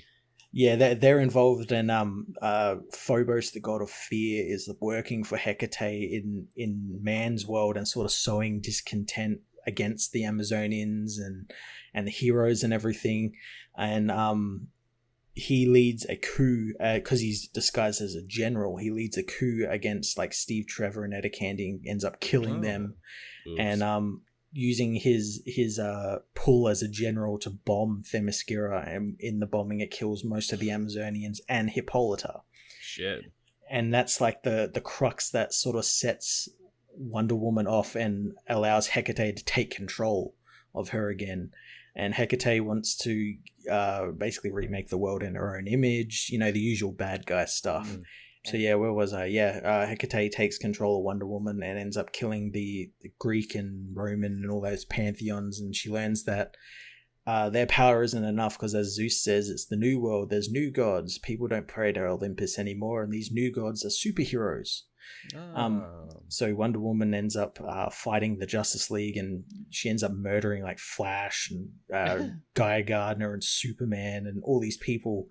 Yeah, they're involved, and Phobos, the god of fear, is working for Hecate in man's world and sort of sowing discontent against the Amazonians and the heroes and everything. And he leads a coup because he's disguised as a general. He leads a coup against like Steve Trevor and Etta Candy and ends up killing them. Oops. And using his pull as a general to bomb Themyscira, and in the bombing it kills most of the Amazonians and Hippolyta. Shit. And that's like the crux that sort of sets Wonder Woman off and allows Hecate to take control of her again. And Hecate wants to basically remake the world in her own image, you know, the usual bad guy stuff. So yeah, where was I? Yeah, Hecate takes control of Wonder Woman and ends up killing the Greek and Roman and all those pantheons, and she learns that their power isn't enough because, as Zeus says, it's the new world, there's new gods, people don't pray to Olympus anymore, and these new gods are superheroes. So Wonder Woman ends up fighting the Justice League, and she ends up murdering like Flash and Guy Gardner and Superman and all these people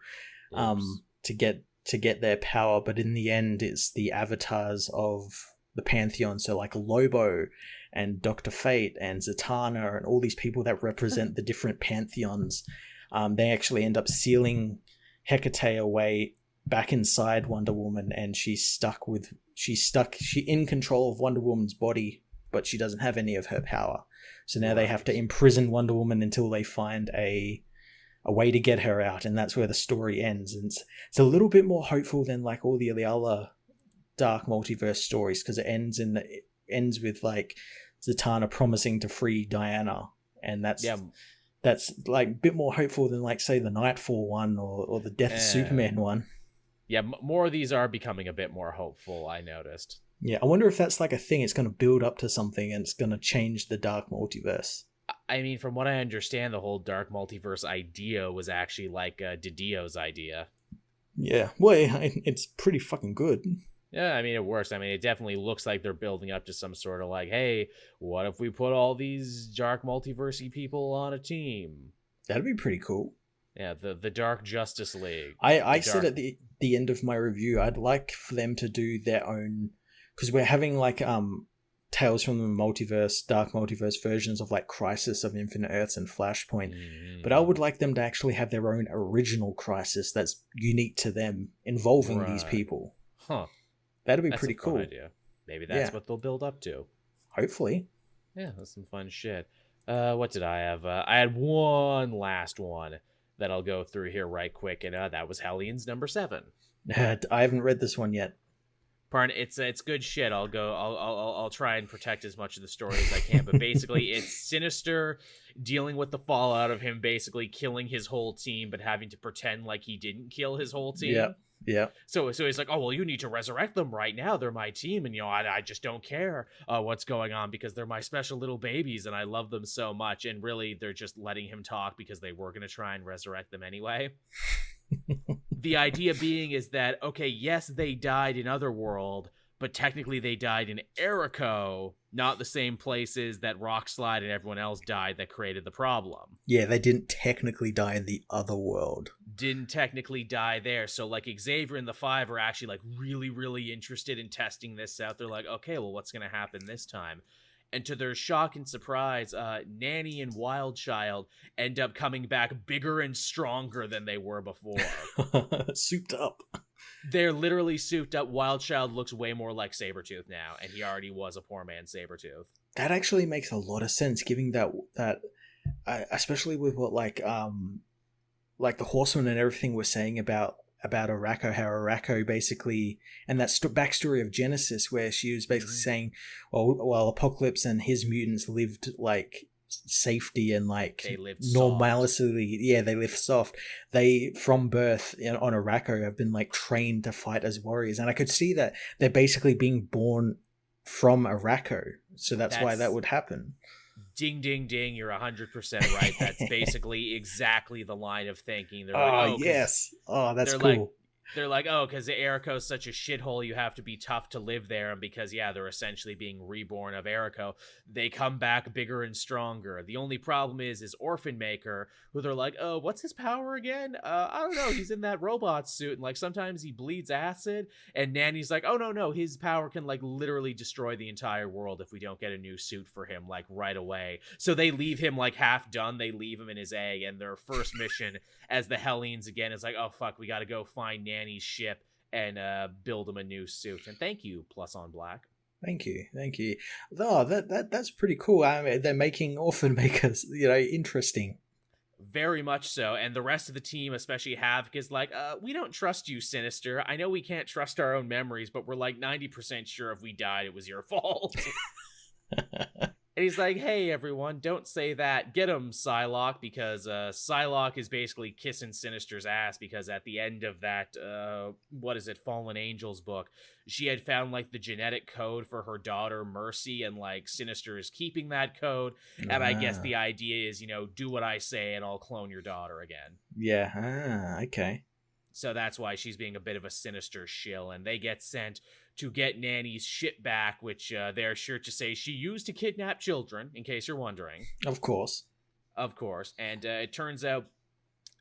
to get their power. But in the end, it's the avatars of the Pantheon, so like Lobo and Dr. Fate and Zatanna and all these people that represent the different pantheons. They actually end up sealing Hecate away back inside Wonder Woman, and she's in control of Wonder Woman's body, but she doesn't have any of her power. So now they have to imprison Wonder Woman until they find a way to get her out, and that's where the story ends. And it's a little bit more hopeful than like all the other dark multiverse stories, because it ends with like Zatanna promising to free Diana, and that's like a bit more hopeful than like say the Nightfall one or the Death of Superman one. Yeah, more of these are becoming a bit more hopeful, I noticed. Yeah, I wonder if that's like a thing. It's going to build up to something and it's going to change the dark multiverse. I mean, from what I understand, the whole dark multiverse idea was actually like Didio's idea. Yeah, well, it's pretty fucking good. Yeah, I mean, it works. I mean, it definitely looks like they're building up to some sort of like, hey, what if we put all these dark multiverse-y people on a team? That'd be pretty cool. Yeah, the Dark Justice League. I said at the end of my review, I'd like for them to do their own, because we're having like Tales from the Multiverse, Dark Multiverse versions of like Crisis of Infinite Earths and Flashpoint. But I would like them to actually have their own original Crisis that's unique to them, involving these people. Huh. That'd be pretty cool. Idea. Maybe that's what they'll build up to. Hopefully. Yeah, that's some fun shit. What did I have? I had one last one that I'll go through here right quick, and that was Hellions number 7. I haven't read this one yet. Pardon, it's good shit. I'll try and protect as much of the story as I can, but basically it's Sinister dealing with the fallout of him basically killing his whole team, but having to pretend like he didn't kill his whole team. Yeah. So he's like, oh, well, you need to resurrect them right now. They're my team, and I just don't care what's going on because they're my special little babies, and I love them so much. And really, they're just letting him talk because they were going to try and resurrect them anyway. The idea being is that, okay, yes, they died in Otherworld, but technically they died in Erico, not the same places that Rockslide and everyone else died that created the problem. Yeah, they didn't technically die in the other world. Didn't technically die there. So like Xavier and the Five are actually like really, really interested in testing this out. They're like, okay, well, what's going to happen this time? And to their shock and surprise, Nanny and Wildchild end up coming back bigger and stronger than they were before. Souped up. They're literally souped up. Wildchild looks way more like Sabretooth now, and he already was a poor man Sabretooth. That actually makes a lot of sense, given that especially with what like the Horsemen and everything were saying about Arakko, how Arakko basically, and that backstory of Genesis, where she was basically saying, well, Apocalypse and his mutants lived like safety and like they lived normality. Yeah, they lived soft. They from birth on Arakko have been like trained to fight as warriors, and I could see that they're basically being born from Arakko, so that's why that would happen. Ding, ding, ding, you're 100% right. That's basically exactly the line of thinking. They're like, yes. Oh, that's cool. Like, They're like, oh, because Eriko's such a shithole, you have to be tough to live there. And because, they're essentially being reborn of Eriko, they come back bigger and stronger. The only problem is Orphan Maker, who they're like, oh, what's his power again? I don't know. He's in that robot suit, and like sometimes he bleeds acid. And Nanny's like, oh, no, his power can like literally destroy the entire world if we don't get a new suit for him like right away. So they leave him like half done. They leave him in his egg, and their first mission as the Hellions again is like, oh fuck, we got to go find Nanny's ship and build him a new suit. And thank you, Plus on Black. Thank you. Oh, that's pretty cool. I mean, they're making Orphan Makers, interesting. Very much so. And the rest of the team, especially Havoc, is like, we don't trust you, Sinister. I know we can't trust our own memories, but we're like 90% sure if we died, it was your fault. And he's like, hey, everyone, don't say that. Get him, Psylocke, because Psylocke is basically kissing Sinister's ass because at the end of that, Fallen Angels book, she had found, like, the genetic code for her daughter, Mercy, and, like, Sinister is keeping that code. And I guess the idea is, do what I say and I'll clone your daughter again. Yeah, okay. So that's why she's being a bit of a Sinister shill, and they get sent to get Nanny's ship back, which they're sure to say she used to kidnap children, in case you're wondering. Of course. And it turns out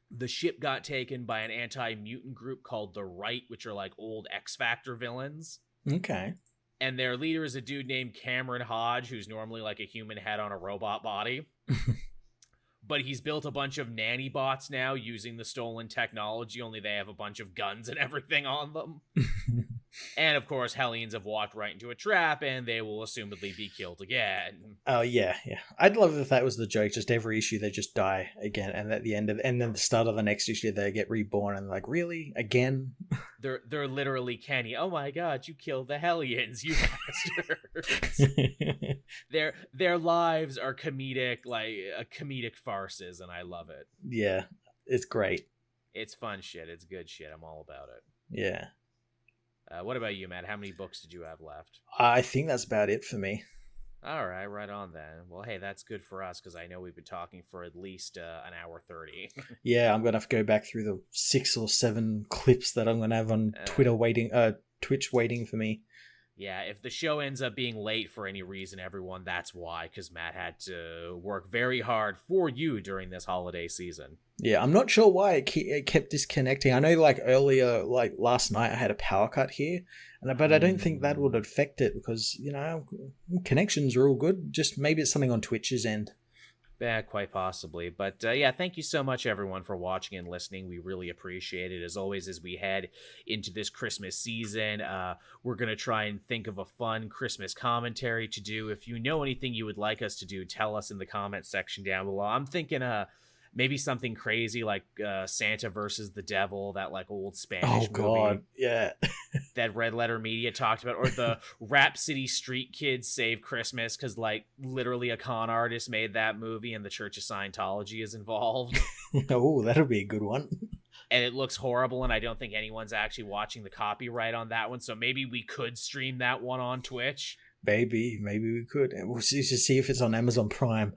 the ship got taken by an anti-mutant group called the Right, which are like old X-Factor villains. Okay. And their leader is a dude named Cameron Hodge, who's normally like a human head on a robot body. But he's built a bunch of nanny bots now using the stolen technology, only they have a bunch of guns and everything on them. And, of course, Hellions have walked right into a trap, and they will assumedly be killed again. Oh, yeah. I'd love if that was the joke. Just every issue, they just die again. And at the end of and then the start of the next issue, they get reborn. And like, really? Again? They're literally Kenny. Oh, my God, you killed the Hellions, you bastards. Their lives are comedic, like comedic farces, and I love it. Yeah, it's great. It's fun shit. It's good shit. I'm all about it. Yeah. What about you, Matt? How many books did you have left? I think that's about it for me. All right, right on then. Well, hey, that's good for us because I know we've been talking for at least an hour 30. Yeah, I'm gonna have to go back through the 6 or 7 clips that I'm gonna have on Twitch waiting for me. Yeah, if the show ends up being late for any reason, everyone, that's why, because Matt had to work very hard for you during this holiday season. Yeah, I'm not sure why it kept disconnecting. I know, like, earlier, like, last night I had a power cut here, but I don't think that would affect it because, connections are all good. Just maybe it's something on Twitch's end. Yeah, quite possibly. But yeah, thank you so much, everyone, for watching and listening. We really appreciate it. As always, as we head into this Christmas season, we're going to try and think of a fun Christmas commentary to do. If you know anything you would like us to do, tell us in the comment section down below. I'm thinking maybe something crazy like Santa versus the Devil, that like old Spanish movie. Oh, God, yeah. That Red Letter Media talked about, or the Rap City Street Kids Save Christmas, because like literally a con artist made that movie and the Church of Scientology is involved. Oh, that'll be a good one. And it looks horrible, and I don't think anyone's actually watching the copyright on that one, so maybe we could stream that one on Twitch. Maybe we could. We'll see if it's on Amazon Prime.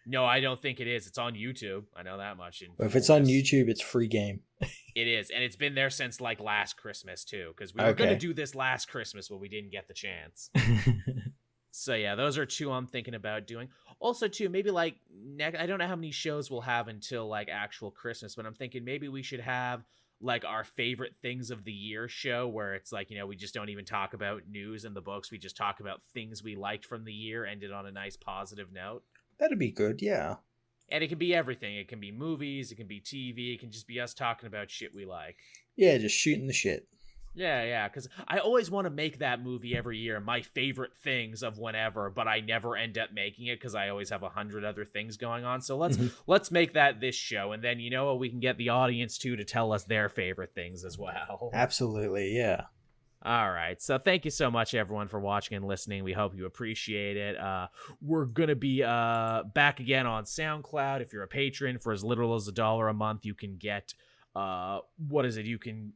No, I don't think it is. It's on YouTube. I know that much. Well, if it's on YouTube, it's free game. It is, and it's been there since like last Christmas too, because we were going to do this last Christmas, but we didn't get the chance. So yeah, those are 2 I'm thinking about doing. Also too, maybe like I don't know how many shows we'll have until like actual Christmas, but I'm thinking maybe we should have like our favorite things of the year show where it's like, we just don't even talk about news in the books. We just talk about things we liked from the year, ended on a nice positive note. That'd be good, yeah. And it can be everything. It can be movies, it can be TV, it can just be us talking about shit we like. Yeah, just shooting the shit. Yeah, because I always want to make that movie every year, my favorite things of whenever, but I never end up making it because I always have 100 other things going on. So let's make that this show, and then we can get the audience too to tell us their favorite things as well. Absolutely, yeah. All right. So thank you so much, everyone, for watching and listening. We hope you appreciate it. We're going to be back again on SoundCloud. If you're a patron, for as little as $1 a month, you can get, you can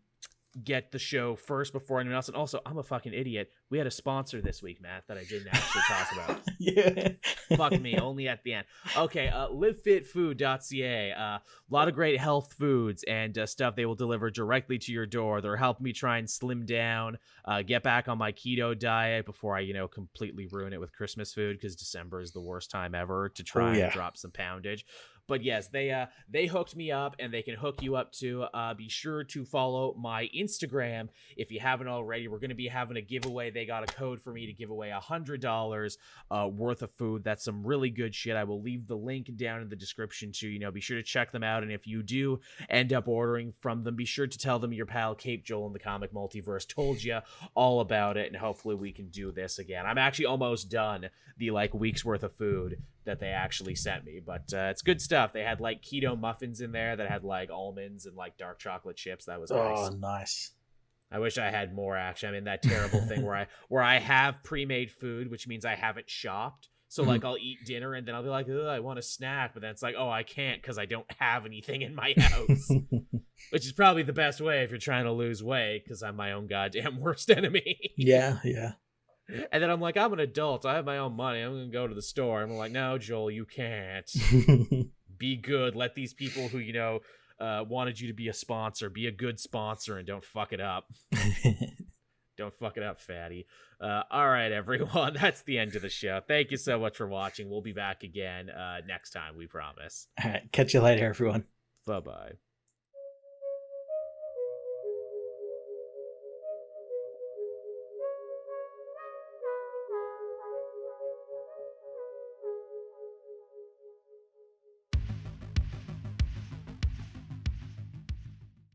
get the show first before anyone else. And also, I'm a fucking idiot. We had a sponsor this week, Matt, that I didn't actually talk about. Yeah. Fuck me, only at the end. Okay, livefitfood.ca. A lot of great health foods and stuff they will deliver directly to your door. They're helping me try and slim down, get back on my keto diet before I, completely ruin it with Christmas food, because December is the worst time ever to try and drop some poundage. But yes, they hooked me up, and they can hook you up too. Be sure to follow my Instagram if you haven't already. We're going to be having a giveaway. They got a code for me to give away $100 worth of food. That's some really good shit. I will leave the link down in the description too. Be sure to check them out. And if you do end up ordering from them, be sure to tell them your pal Cape Joel in the Comic Multiverse told you all about it. And hopefully we can do this again. I'm actually almost done the week's worth of food that they actually sent me, but it's good stuff. They had keto muffins in there that had almonds and dark chocolate chips. That was nice. Oh, nice. I wish I had more, actually. I'm in that terrible thing where I have pre-made food, which means I haven't shopped. So I'll eat dinner and then I'll be like, oh, I want a snack, but then it's oh, I can't because I don't have anything in my house. Which is probably the best way if you're trying to lose weight, because I'm my own goddamn worst enemy. Yeah. And then I'm I'm an adult. I have my own money. I'm going to go to the store. I'm no, Joel, you can't. Be good. Let these people who, wanted you to be a sponsor, be a good sponsor, and don't fuck it up. Don't fuck it up, fatty. All right, everyone. That's the end of the show. Thank you so much for watching. We'll be back again next time, we promise. All right. Catch you later, everyone. Bye-bye.